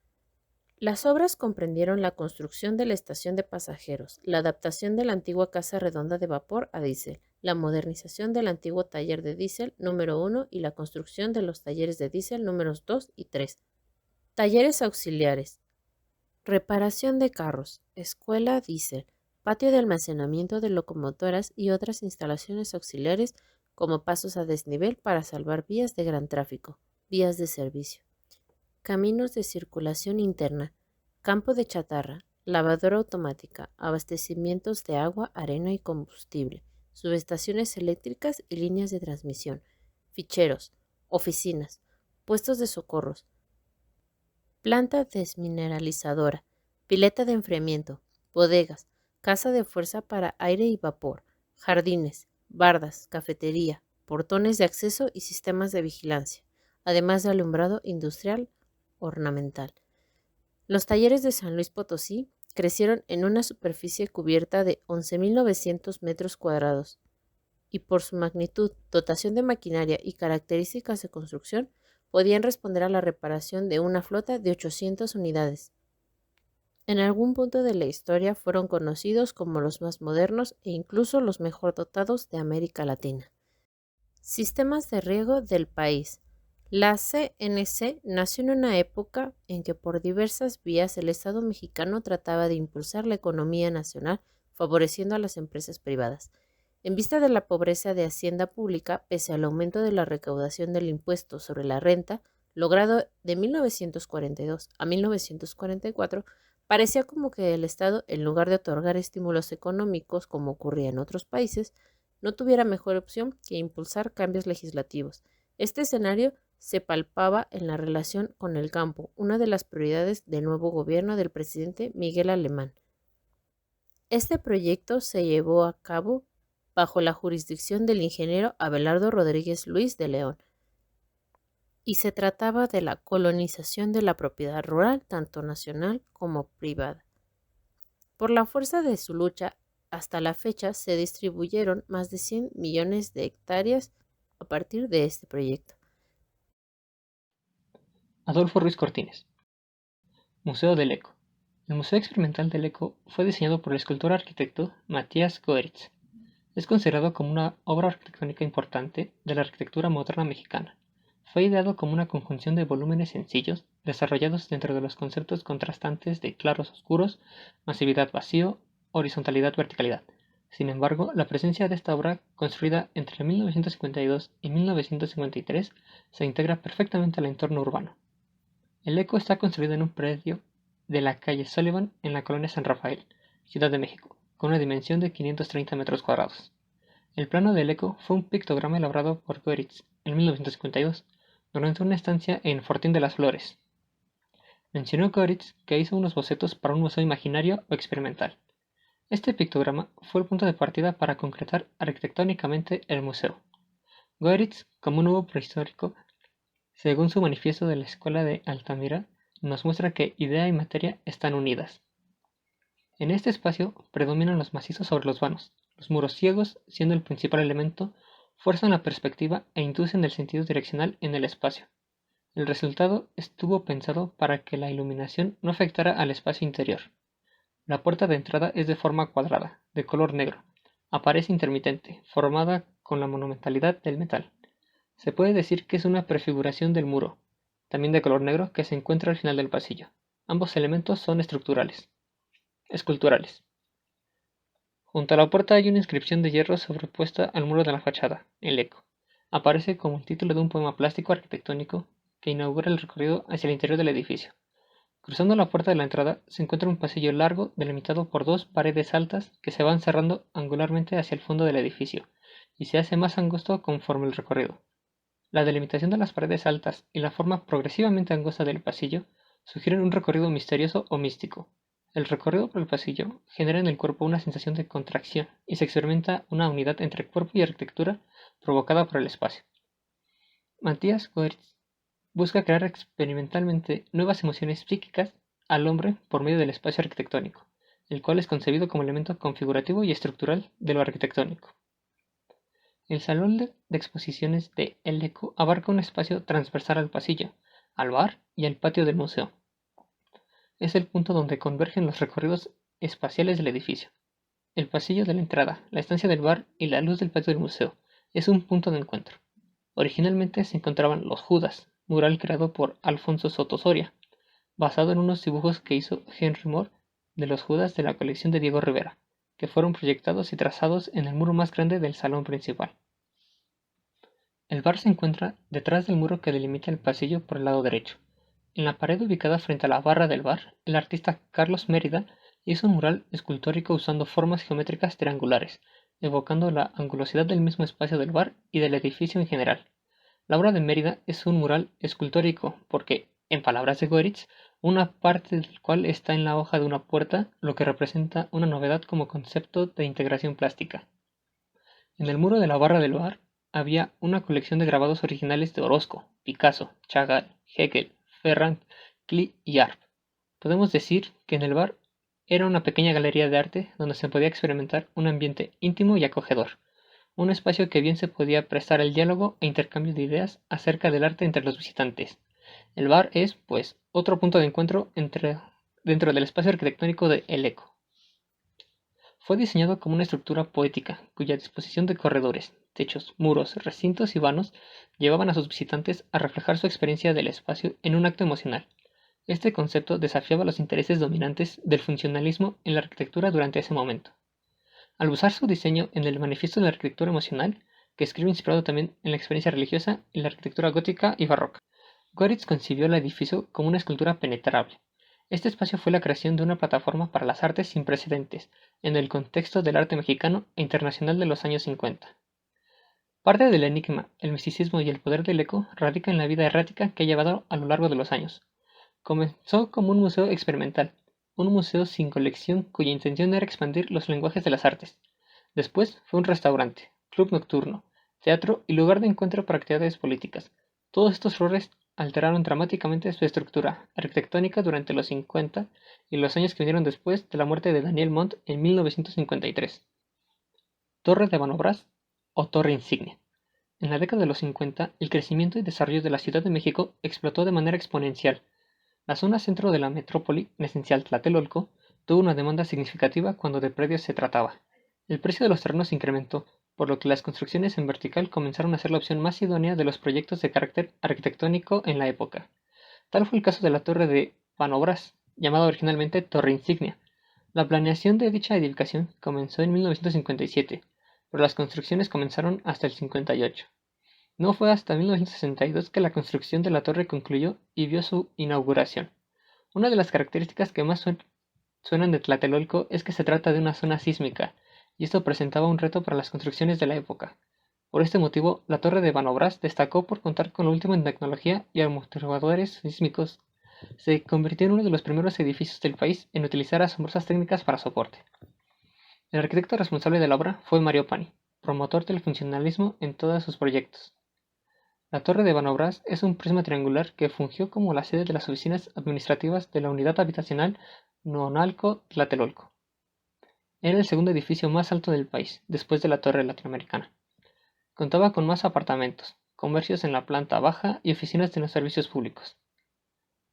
Las obras comprendieron la construcción de la estación de pasajeros, la adaptación de la antigua casa redonda de vapor a diésel, la modernización del antiguo taller de diésel número 1 y la construcción de los talleres de diésel números 2 y 3. Talleres auxiliares. Reparación de carros, escuela diésel, patio de almacenamiento de locomotoras y otras instalaciones auxiliares como pasos a desnivel para salvar vías de gran tráfico, vías de servicio. Caminos de circulación interna, campo de chatarra, lavadora automática, abastecimientos de agua, arena y combustible, subestaciones eléctricas y líneas de transmisión, ficheros, oficinas, puestos de socorros, planta desmineralizadora, pileta de enfriamiento, bodegas, casa de fuerza para aire y vapor, jardines, bardas, cafetería, portones de acceso y sistemas de vigilancia, además de alumbrado industrial ornamental. Los talleres de San Luis Potosí crecieron en una superficie cubierta de 11.900 metros cuadrados y por su magnitud, dotación de maquinaria y características de construcción podían responder a la reparación de una flota de 800 unidades. En algún punto de la historia fueron conocidos como los más modernos e incluso los mejor dotados de América Latina. Sistemas de riego del país. La CNC nació en una época en que por diversas vías el Estado mexicano trataba de impulsar la economía nacional, favoreciendo a las empresas privadas. En vista de la pobreza de hacienda pública, pese al aumento de la recaudación del impuesto sobre la renta, logrado de 1942 a 1944, parecía como que el Estado, en lugar de otorgar estímulos económicos como ocurría en otros países, no tuviera mejor opción que impulsar cambios legislativos. Este escenario se palpaba en la relación con el campo, una de las prioridades del nuevo gobierno del presidente Miguel Alemán. Este proyecto se llevó a cabo bajo la jurisdicción del ingeniero Abelardo Rodríguez Luis de León, y se trataba de la colonización de la propiedad rural, tanto nacional como privada. Por la fuerza de su lucha, hasta la fecha se distribuyeron más de 100 millones de hectáreas a partir de este proyecto. Adolfo Ruiz Cortines. Museo del Eco. El Museo Experimental del Eco fue diseñado por el escultor arquitecto Matías Goeritz. Es considerado como una obra arquitectónica importante de la arquitectura moderna mexicana. Fue ideado como una conjunción de volúmenes sencillos, desarrollados dentro de los conceptos contrastantes de claros oscuros, masividad vacío, horizontalidad verticalidad. Sin embargo, la presencia de esta obra, construida entre 1952 y 1953, se integra perfectamente al entorno urbano. El Eco está construido en un predio de la calle Sullivan en la colonia San Rafael, Ciudad de México, con una dimensión de 530 metros cuadrados. El plano del Eco fue un pictograma elaborado por Goeritz en 1952, durante una estancia en Fortín de las Flores. Mencionó Goeritz que hizo unos bocetos para un museo imaginario o experimental. Este pictograma fue el punto de partida para concretar arquitectónicamente el museo. Goeritz, como un nuevo prehistórico, según su manifiesto de la Escuela de Altamira, nos muestra que idea y materia están unidas. En este espacio predominan los macizos sobre los vanos. Los muros ciegos, siendo el principal elemento, fuerzan la perspectiva e inducen el sentido direccional en el espacio. El resultado estuvo pensado para que la iluminación no afectara al espacio interior. La puerta de entrada es de forma cuadrada, de color negro. Aparece intermitente, formada con la monumentalidad del metal. Se puede decir que es una prefiguración del muro, también de color negro, que se encuentra al final del pasillo. Ambos elementos son esculturales. Junto a la puerta hay una inscripción de hierro sobrepuesta al muro de la fachada, el Eco. Aparece como el título de un poema plástico arquitectónico que inaugura el recorrido hacia el interior del edificio. Cruzando la puerta de la entrada se encuentra un pasillo largo delimitado por dos paredes altas que se van cerrando angularmente hacia el fondo del edificio y se hace más angosto conforme el recorrido. La delimitación de las paredes altas y la forma progresivamente angosta del pasillo sugieren un recorrido misterioso o místico. El recorrido por el pasillo genera en el cuerpo una sensación de contracción y se experimenta una unidad entre cuerpo y arquitectura provocada por el espacio. Matthias Goeritz busca crear experimentalmente nuevas emociones psíquicas al hombre por medio del espacio arquitectónico, el cual es concebido como elemento configurativo y estructural de lo arquitectónico. El salón de exposiciones de El Eco abarca un espacio transversal al pasillo, al bar y al patio del museo. Es el punto donde convergen los recorridos espaciales del edificio. El pasillo de la entrada, la estancia del bar y la luz del patio del museo es un punto de encuentro. Originalmente se encontraban los Judas, mural creado por Alfonso Soto Soria, basado en unos dibujos que hizo Henry Moore de los Judas de la colección de Diego Rivera, que fueron proyectados y trazados en el muro más grande del salón principal. El bar se encuentra detrás del muro que delimita el pasillo por el lado derecho. En la pared ubicada frente a la barra del bar, el artista Carlos Mérida hizo un mural escultórico usando formas geométricas triangulares, evocando la angulosidad del mismo espacio del bar y del edificio en general. La obra de Mérida es un mural escultórico porque, en palabras de Goeritz, una parte del cual está en la hoja de una puerta, lo que representa una novedad como concepto de integración plástica. En el muro de la barra del bar había una colección de grabados originales de Orozco, Picasso, Chagall, Hegel, Ferrand, Klee y Arp. Podemos decir que en el bar era una pequeña galería de arte donde se podía experimentar un ambiente íntimo y acogedor, un espacio que bien se podía prestar al diálogo e intercambio de ideas acerca del arte entre los visitantes. El bar es, pues, otro punto de encuentro dentro del espacio arquitectónico de El Eco. Fue diseñado como una estructura poética, cuya disposición de corredores, techos, muros, recintos y vanos llevaban a sus visitantes a reflejar su experiencia del espacio en un acto emocional. Este concepto desafiaba los intereses dominantes del funcionalismo en la arquitectura durante ese momento. Al usar su diseño en el Manifiesto de la Arquitectura Emocional, que escribe inspirado también en la experiencia religiosa y la arquitectura gótica y barroca, Goeritz concibió el edificio como una escultura penetrable. Este espacio fue la creación de una plataforma para las artes sin precedentes en el contexto del arte mexicano e internacional de los años 50. Parte del enigma, el misticismo y el poder del eco radica en la vida errática que ha llevado a lo largo de los años. Comenzó como un museo experimental, un museo sin colección cuya intención era expandir los lenguajes de las artes. Después fue un restaurante, club nocturno, teatro y lugar de encuentro para actividades políticas. Todos estos roles alteraron dramáticamente su estructura arquitectónica durante los 50 y los años que vinieron después de la muerte de Daniel Montt en 1953. Torre de Banobras o Torre Insignia. En la década de los 50, el crecimiento y desarrollo de la Ciudad de México explotó de manera exponencial. La zona centro de la metrópoli, en esencial Tlatelolco, tuvo una demanda significativa cuando de predios se trataba. El precio de los terrenos incrementó, por lo que las construcciones en vertical comenzaron a ser la opción más idónea de los proyectos de carácter arquitectónico en la época. Tal fue el caso de la Torre de Banobras, llamada originalmente Torre Insignia. La planeación de dicha edificación comenzó en 1957, pero las construcciones comenzaron hasta el 58. No fue hasta 1962 que la construcción de la torre concluyó y vio su inauguración. Una de las características que más suenan de Tlatelolco es que se trata de una zona sísmica, y esto presentaba un reto para las construcciones de la época. Por este motivo, la torre de Banobras destacó por contar con lo último en tecnología y amortiguadores sísmicos. Se convirtió en uno de los primeros edificios del país en utilizar asombrosas técnicas para soporte. El arquitecto responsable de la obra fue Mario Pani, promotor del funcionalismo en todos sus proyectos. La Torre de Banobras es un prisma triangular que fungió como la sede de las oficinas administrativas de la unidad habitacional Nonalco-Tlatelolco. Era el segundo edificio más alto del país, después de la Torre Latinoamericana. Contaba con más apartamentos, comercios en la planta baja y oficinas de los servicios públicos.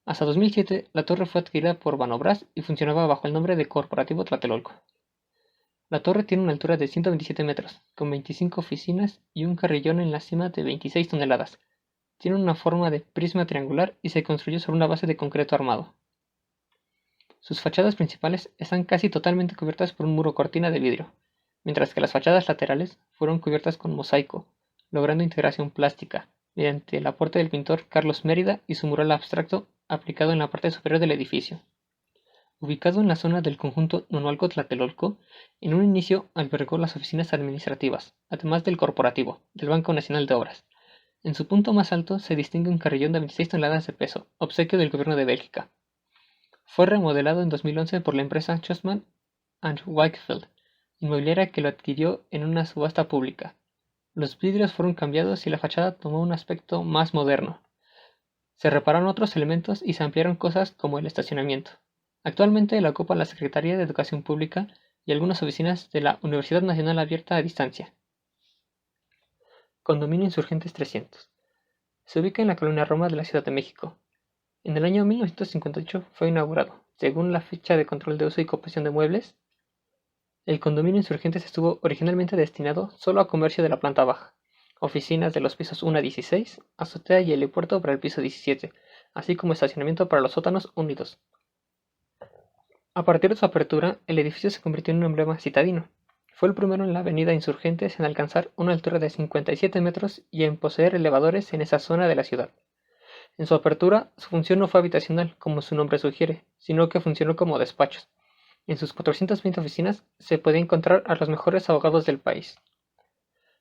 Hasta 2007, la torre fue adquirida por Banobras y funcionaba bajo el nombre de Corporativo Tlatelolco. La torre tiene una altura de 127 metros, con 25 oficinas y un carrillón en la cima de 26 toneladas. Tiene una forma de prisma triangular y se construyó sobre una base de concreto armado. Sus fachadas principales están casi totalmente cubiertas por un muro cortina de vidrio, mientras que las fachadas laterales fueron cubiertas con mosaico, logrando integración plástica, mediante el aporte del pintor Carlos Mérida y su mural abstracto aplicado en la parte superior del edificio. Ubicado en la zona del conjunto Nonualco-Tlatelolco, en un inicio albergó las oficinas administrativas, además del corporativo, del Banco Nacional de Obras. En su punto más alto se distingue un carrillón de 26 toneladas de peso, obsequio del gobierno de Bélgica. Fue remodelado en 2011 por la empresa Chosman & Wakefield, inmobiliaria que lo adquirió en una subasta pública. Los vidrios fueron cambiados y la fachada tomó un aspecto más moderno. Se repararon otros elementos y se ampliaron cosas como el estacionamiento. Actualmente la ocupa la Secretaría de Educación Pública y algunas oficinas de la Universidad Nacional Abierta a Distancia. Condominio Insurgentes 300. Se ubica en la colonia Roma de la Ciudad de México. En el año 1958 fue inaugurado, según la ficha de control de uso y ocupación de muebles. El condominio Insurgentes estuvo originalmente destinado solo a comercio de la planta baja, oficinas de los pisos 1 a 16, azotea y helipuerto para el piso 17, así como estacionamiento para los sótanos 1 y 2. A partir de su apertura, el edificio se convirtió en un emblema citadino. Fue el primero en la avenida Insurgentes en alcanzar una altura de 57 metros y en poseer elevadores en esa zona de la ciudad. En su apertura, su función no fue habitacional, como su nombre sugiere, sino que funcionó como despachos. En sus 420 oficinas se podía encontrar a los mejores abogados del país.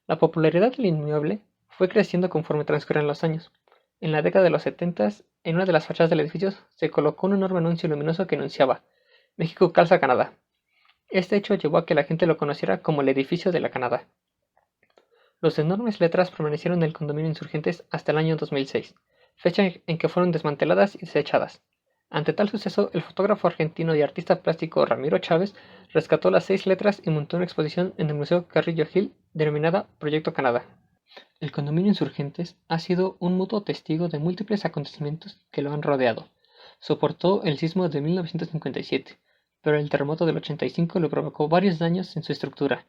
La popularidad del inmueble fue creciendo conforme transcurrían los años. En la década de los 70, en una de las fachadas del edificio se colocó un enorme anuncio luminoso que anunciaba México calza Canadá. Este hecho llevó a que la gente lo conociera como el edificio de la Canadá. Los enormes letras permanecieron en el condominio Insurgentes hasta el año 2006, fecha en que fueron desmanteladas y desechadas. Ante tal suceso, el fotógrafo argentino y artista plástico Ramiro Chávez rescató las 6 letras y montó una exposición en el Museo Carrillo Gil denominada Proyecto Canadá. El condominio Insurgentes ha sido un mutuo testigo de múltiples acontecimientos que lo han rodeado. Soportó el sismo de 1957, pero el terremoto del 85 le provocó varios daños en su estructura,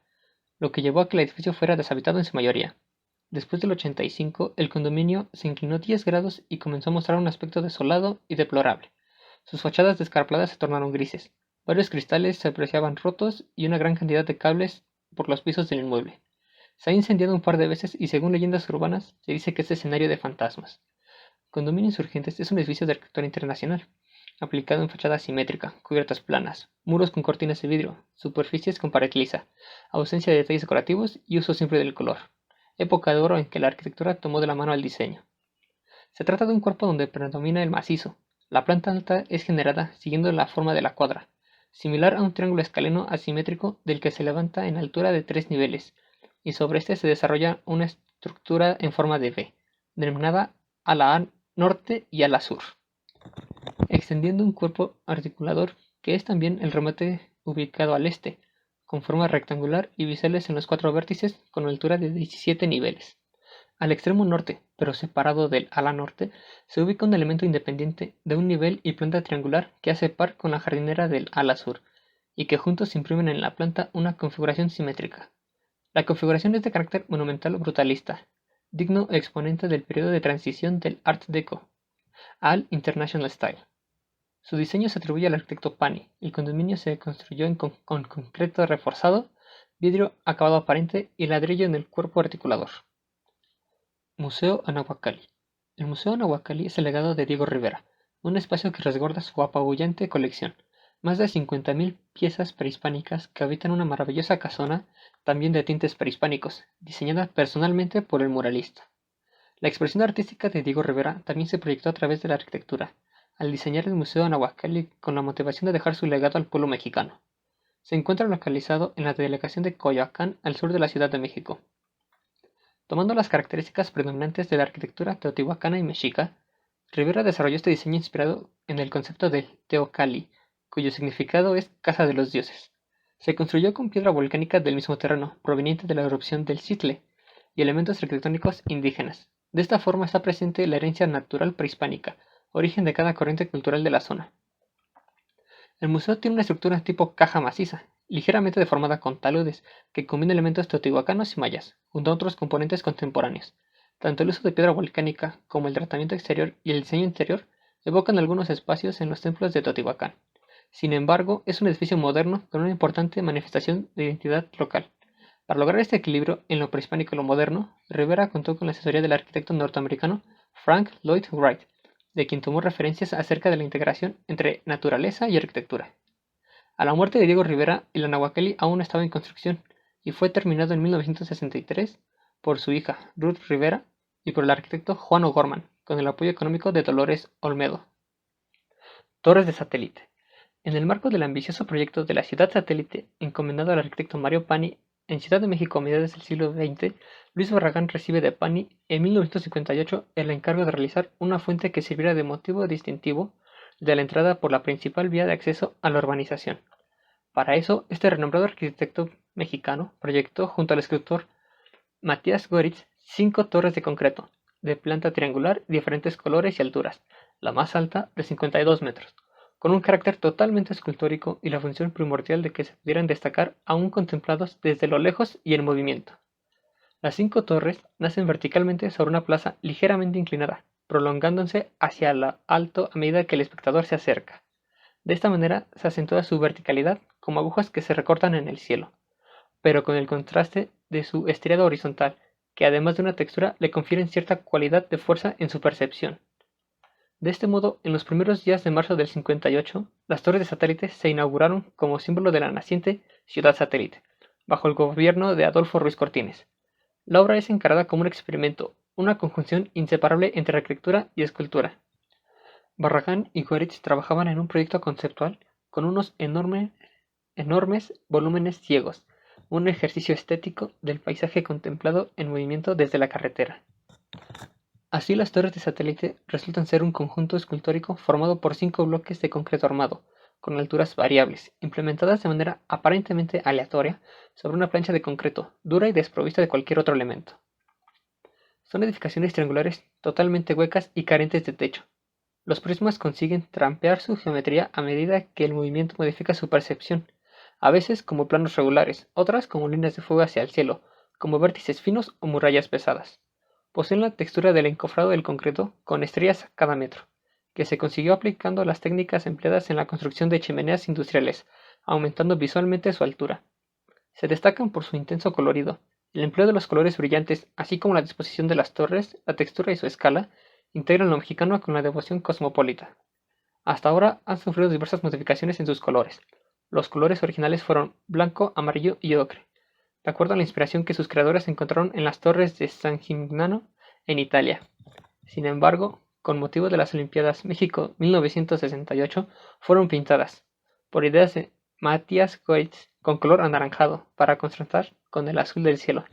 lo que llevó a que el edificio fuera deshabitado en su mayoría. Después del 85, el condominio se inclinó 10 grados y comenzó a mostrar un aspecto desolado y deplorable. Sus fachadas descarpladas se tornaron grises, varios cristales se apreciaban rotos y una gran cantidad de cables por los pisos del inmueble. Se ha incendiado un par de veces y según leyendas urbanas se dice que es escenario de fantasmas. Condominio Insurgentes es un edificio de arquitectura internacional, aplicado en fachada simétrica, cubiertas planas, muros con cortinas de vidrio, superficies con pared lisa, ausencia de detalles decorativos y uso simple del color. Época de oro en que la arquitectura tomó de la mano al diseño. Se trata de un cuerpo donde predomina el macizo. La planta alta es generada siguiendo la forma de la cuadra, similar a un triángulo escaleno asimétrico del que se levanta en altura de 3 niveles, y sobre este se desarrolla una estructura en forma de V, denominada ala norte y ala sur, extendiendo un cuerpo articulador que es también el remate ubicado al este, con forma rectangular y biseles en los 4 vértices con altura de 17 niveles. Al extremo norte, pero separado del ala norte, se ubica un elemento independiente de un nivel y planta triangular que hace par con la jardinera del ala sur, y que juntos imprimen en la planta una configuración simétrica. La configuración es de carácter monumental brutalista, digno exponente del periodo de transición del Art Deco al International Style. Su diseño se atribuye al arquitecto Pani. El condominio se construyó con concreto reforzado, vidrio acabado aparente y ladrillo en el cuerpo articulador. Museo Anahuacalli. El Museo Anahuacalli es el legado de Diego Rivera, un espacio que resguarda su apabullante colección, más de 50.000 piezas prehispánicas que habitan una maravillosa casona, también de tintes prehispánicos, diseñada personalmente por el muralista. La expresión artística de Diego Rivera también se proyectó a través de la arquitectura, al diseñar el Museo Anahuacalli con la motivación de dejar su legado al pueblo mexicano. Se encuentra localizado en la delegación de Coyoacán, al sur de la Ciudad de México. Tomando las características predominantes de la arquitectura teotihuacana y mexica, Rivera desarrolló este diseño inspirado en el concepto de Teocalli, cuyo significado es casa de los dioses. Se construyó con piedra volcánica del mismo terreno, proveniente de la erupción del Citle, y elementos arquitectónicos indígenas. De esta forma está presente la herencia natural prehispánica, origen de cada corriente cultural de la zona. El museo tiene una estructura tipo caja maciza, ligeramente deformada con taludes, que combina elementos teotihuacanos y mayas, junto a otros componentes contemporáneos. Tanto el uso de piedra volcánica como el tratamiento exterior y el diseño interior evocan algunos espacios en los templos de Teotihuacán. Sin embargo, es un edificio moderno con una importante manifestación de identidad local. Para lograr este equilibrio en lo prehispánico y lo moderno, Rivera contó con la asesoría del arquitecto norteamericano Frank Lloyd Wright, de quien tomó referencias acerca de la integración entre naturaleza y arquitectura. A la muerte de Diego Rivera, el Anahuacalli aún estaba en construcción y fue terminado en 1963 por su hija, Ruth Rivera, y por el arquitecto Juan O'Gorman, con el apoyo económico de Dolores Olmedo. Torres de satélite. En el marco del ambicioso proyecto de la ciudad satélite encomendado al arquitecto Mario Pani en Ciudad de México a mediados del siglo XX, Luis Barragán recibe de Pani en 1958 el encargo de realizar una fuente que sirviera de motivo distintivo de la entrada por la principal vía de acceso a la urbanización. Para eso, este renombrado arquitecto mexicano proyectó junto al escultor Matías Goritz 5 torres de concreto, de planta triangular y diferentes colores y alturas, la más alta de 52 metros, con un carácter totalmente escultórico y la función primordial de que se pudieran destacar aún contemplados desde lo lejos y en movimiento. Las 5 torres nacen verticalmente sobre una plaza ligeramente inclinada, prolongándose hacia lo alto a medida que el espectador se acerca. De esta manera se acentúa su verticalidad como agujas que se recortan en el cielo, pero con el contraste de su estriado horizontal, que además de una textura le confieren cierta cualidad de fuerza en su percepción. De este modo, en los primeros días de marzo del 58, las torres de satélite se inauguraron como símbolo de la naciente ciudad satélite, bajo el gobierno de Adolfo Ruiz Cortines. La obra es encarada como un experimento, una conjunción inseparable entre arquitectura y escultura. Barragán y Goritz trabajaban en un proyecto conceptual con unos enormes volúmenes ciegos, un ejercicio estético del paisaje contemplado en movimiento desde la carretera. Así las torres de satélite resultan ser un conjunto escultórico formado por 5 bloques de concreto armado, con alturas variables, implementadas de manera aparentemente aleatoria sobre una plancha de concreto, dura y desprovista de cualquier otro elemento. Son edificaciones triangulares totalmente huecas y carentes de techo. Los prismas consiguen trampear su geometría a medida que el movimiento modifica su percepción, a veces como planos regulares, otras como líneas de fuego hacia el cielo, como vértices finos o murallas pesadas. Poseen la textura del encofrado del concreto con estrellas a cada metro, que se consiguió aplicando las técnicas empleadas en la construcción de chimeneas industriales, aumentando visualmente su altura. Se destacan por su intenso colorido, el empleo de los colores brillantes, así como la disposición de las torres, la textura y su escala, integran lo mexicano con la devoción cosmopolita. Hasta ahora han sufrido diversas modificaciones en sus colores. Los colores originales fueron blanco, amarillo y ocre, de acuerdo a la inspiración que sus creadores encontraron en las torres de San Gimignano en Italia. Sin embargo, con motivo de las Olimpiadas México 1968, fueron pintadas, por ideas de Matías Goetz, con color anaranjado, para contrastar con el azul del cielo.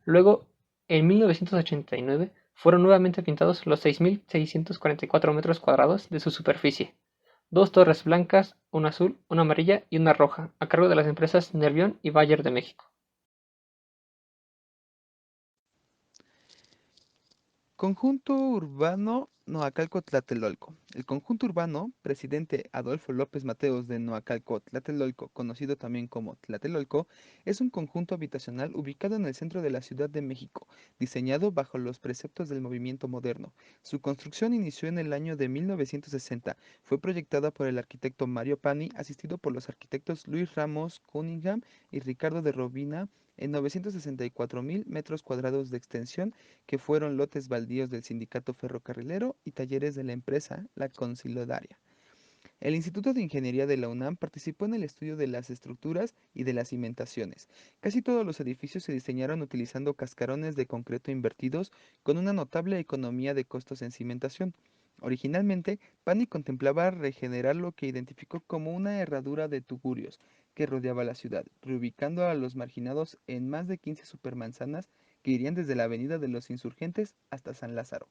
Luego, en 1989, fueron nuevamente pintados los 6.644 metros cuadrados de su superficie. 2 torres blancas, una azul, una amarilla y una roja, a cargo de las empresas Nervión y Bayer de México. Conjunto urbano Noacalco-Tlatelolco. El conjunto urbano, presidente Adolfo López Mateos de Noacalco-Tlatelolco, conocido también como Tlatelolco, es un conjunto habitacional ubicado en el centro de la Ciudad de México, diseñado bajo los preceptos del movimiento moderno. Su construcción inició en el año de 1960. Fue proyectada por el arquitecto Mario Pani, asistido por los arquitectos Luis Ramos Cunningham y Ricardo de Robina, en 964.000 metros cuadrados de extensión, que fueron lotes baldíos del sindicato ferrocarrilero y talleres de la empresa La Consilodaria. El Instituto de Ingeniería de la UNAM participó en el estudio de las estructuras y de las cimentaciones. Casi todos los edificios se diseñaron utilizando cascarones de concreto invertidos, con una notable economía de costos en cimentación. Originalmente, Pani contemplaba regenerar lo que identificó como una herradura de tugurios que rodeaba la ciudad, reubicando a los marginados en más de 15 supermanzanas que irían desde la Avenida de los Insurgentes hasta San Lázaro.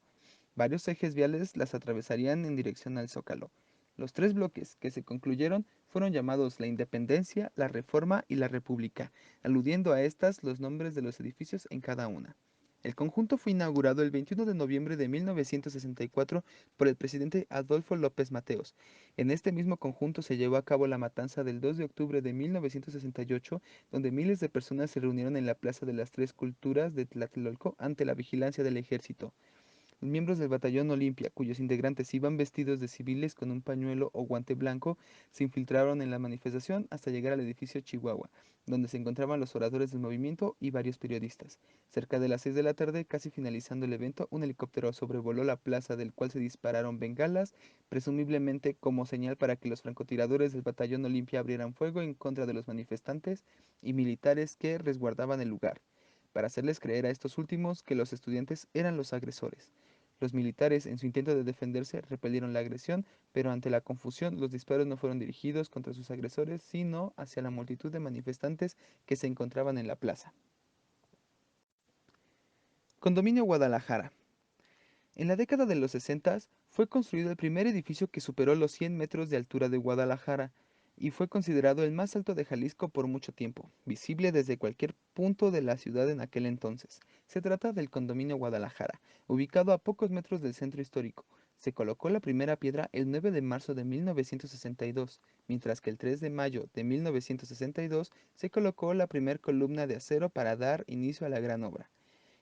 Varios ejes viales las atravesarían en dirección al Zócalo. Los 3 bloques que se concluyeron fueron llamados la Independencia, la Reforma y la República, aludiendo a estas los nombres de los edificios en cada una. El conjunto fue inaugurado el 21 de noviembre de 1964 por el presidente Adolfo López Mateos. En este mismo conjunto se llevó a cabo la matanza del 2 de octubre de 1968, donde miles de personas se reunieron en la Plaza de las Tres Culturas de Tlatelolco ante la vigilancia del ejército. Los miembros del Batallón Olimpia, cuyos integrantes iban vestidos de civiles con un pañuelo o guante blanco, se infiltraron en la manifestación hasta llegar al edificio Chihuahua, donde se encontraban los oradores del movimiento y varios periodistas. Cerca de las 6 de la tarde, casi finalizando el evento, un helicóptero sobrevoló la plaza del cual se dispararon bengalas, presumiblemente como señal para que los francotiradores del Batallón Olimpia abrieran fuego en contra de los manifestantes y militares que resguardaban el lugar, para hacerles creer a estos últimos que los estudiantes eran los agresores. Los militares, en su intento de defenderse, repelieron la agresión, pero ante la confusión, los disparos no fueron dirigidos contra sus agresores, sino hacia la multitud de manifestantes que se encontraban en la plaza. Condominio Guadalajara. En la década de los 60 fue construido el primer edificio que superó los 100 metros de altura de Guadalajara y fue considerado el más alto de Jalisco por mucho tiempo, visible desde cualquier punto de la ciudad en aquel entonces. Se trata del Condominio Guadalajara, ubicado a pocos metros del centro histórico. Se colocó la primera piedra el 9 de marzo de 1962, mientras que el 3 de mayo de 1962 se colocó la primera columna de acero para dar inicio a la gran obra.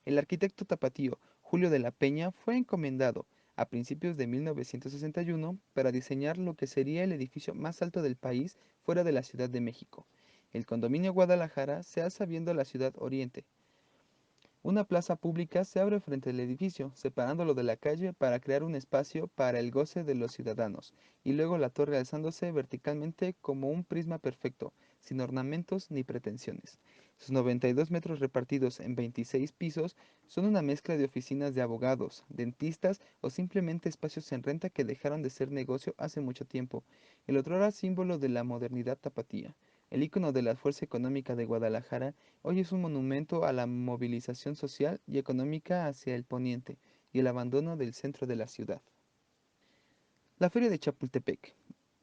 El arquitecto tapatío Julio de la Peña fue encomendado a principios de 1961 para diseñar lo que sería el edificio más alto del país fuera de la Ciudad de México. El condominio Guadalajara se alza viendo la ciudad oriente. Una plaza pública se abre frente al edificio, separándolo de la calle para crear un espacio para el goce de los ciudadanos, y luego la torre alzándose verticalmente como un prisma perfecto, sin ornamentos ni pretensiones. Sus 92 metros repartidos en 26 pisos son una mezcla de oficinas de abogados, dentistas o simplemente espacios en renta que dejaron de ser negocio hace mucho tiempo, el otrora símbolo de la modernidad tapatía. El ícono de la fuerza económica de Guadalajara hoy es un monumento a la movilización social y económica hacia el poniente y el abandono del centro de la ciudad. La Feria de Chapultepec.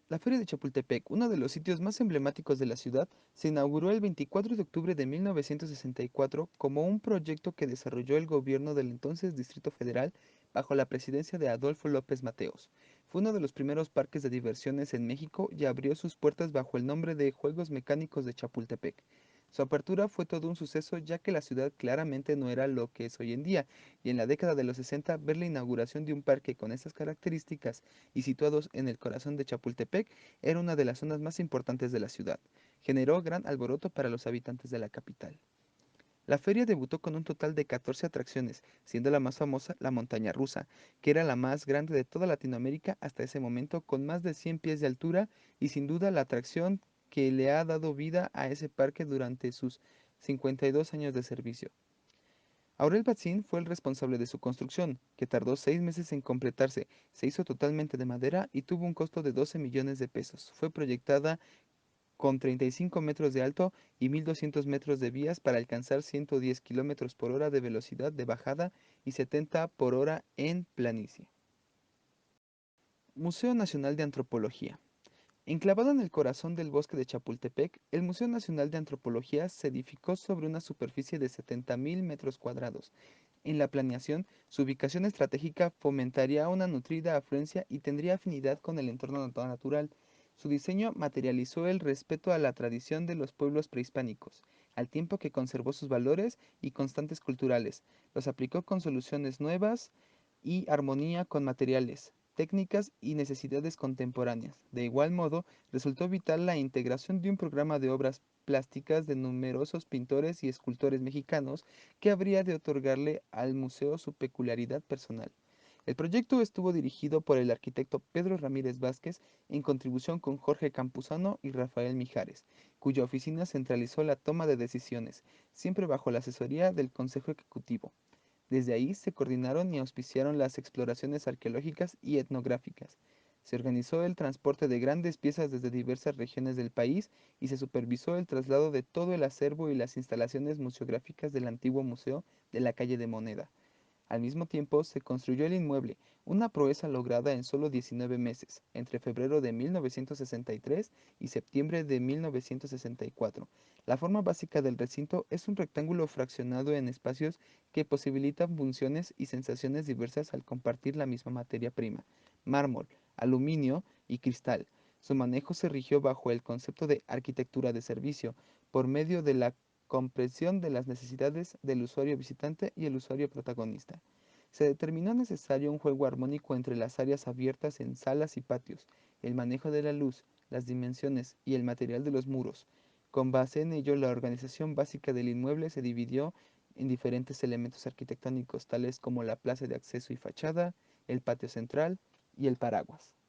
La Feria de Chapultepec, uno de los sitios más emblemáticos de la ciudad, se inauguró el 24 de octubre de 1964 como un proyecto que desarrolló el gobierno del entonces Distrito Federal bajo la presidencia de Adolfo López Mateos. Fue uno de los primeros parques de diversiones en México y abrió sus puertas bajo el nombre de Juegos Mecánicos de Chapultepec. Su apertura fue todo un suceso ya que la ciudad claramente no era lo que es hoy en día, y en la década de los 60 ver la inauguración de un parque con estas características y situados en el corazón de Chapultepec era una de las zonas más importantes de la ciudad. Generó gran alboroto para los habitantes de la capital. La feria debutó con un total de 14 atracciones, siendo la más famosa la montaña rusa, que era la más grande de toda Latinoamérica hasta ese momento, con más de 100 pies de altura y sin duda la atracción que le ha dado vida a ese parque durante sus 52 años de servicio. Aurel Batzin fue el responsable de su construcción, que tardó 6 meses en completarse. Se hizo totalmente de madera y tuvo un costo de 12 millones de pesos. Fue proyectada con 35 metros de alto y 1200 metros de vías para alcanzar 110 kilómetros por hora de velocidad de bajada y 70 por hora en planicie. Museo Nacional de Antropología. Enclavado en el corazón del bosque de Chapultepec, el Museo Nacional de Antropología se edificó sobre una superficie de 70.000 metros cuadrados. En la planeación, su ubicación estratégica fomentaría una nutrida afluencia y tendría afinidad con el entorno natural. Su diseño materializó el respeto a la tradición de los pueblos prehispánicos, al tiempo que conservó sus valores y constantes culturales. Los aplicó con soluciones nuevas y armonía con materiales, técnicas y necesidades contemporáneas. De igual modo, resultó vital la integración de un programa de obras plásticas de numerosos pintores y escultores mexicanos que habría de otorgarle al museo su peculiaridad personal. El proyecto estuvo dirigido por el arquitecto Pedro Ramírez Vázquez en contribución con Jorge Campuzano y Rafael Mijares, cuya oficina centralizó la toma de decisiones, siempre bajo la asesoría del Consejo Ejecutivo. Desde ahí se coordinaron y auspiciaron las exploraciones arqueológicas y etnográficas. Se organizó el transporte de grandes piezas desde diversas regiones del país y se supervisó el traslado de todo el acervo y las instalaciones museográficas del antiguo museo de la calle de Moneda. Al mismo tiempo, se construyó el inmueble, una proeza lograda en solo 19 meses, entre febrero de 1963 y septiembre de 1964. La forma básica del recinto es un rectángulo fraccionado en espacios que posibilitan funciones y sensaciones diversas al compartir la misma materia prima, mármol, aluminio y cristal. Su manejo se rigió bajo el concepto de arquitectura de servicio, por medio de la comprensión de las necesidades del usuario visitante y el usuario protagonista. Se determinó necesario un juego armónico entre las áreas abiertas en salas y patios, el manejo de la luz, las dimensiones y el material de los muros. Con base en ello, la organización básica del inmueble se dividió en diferentes elementos arquitectónicos, tales como la plaza de acceso y fachada, el patio central y el paraguas.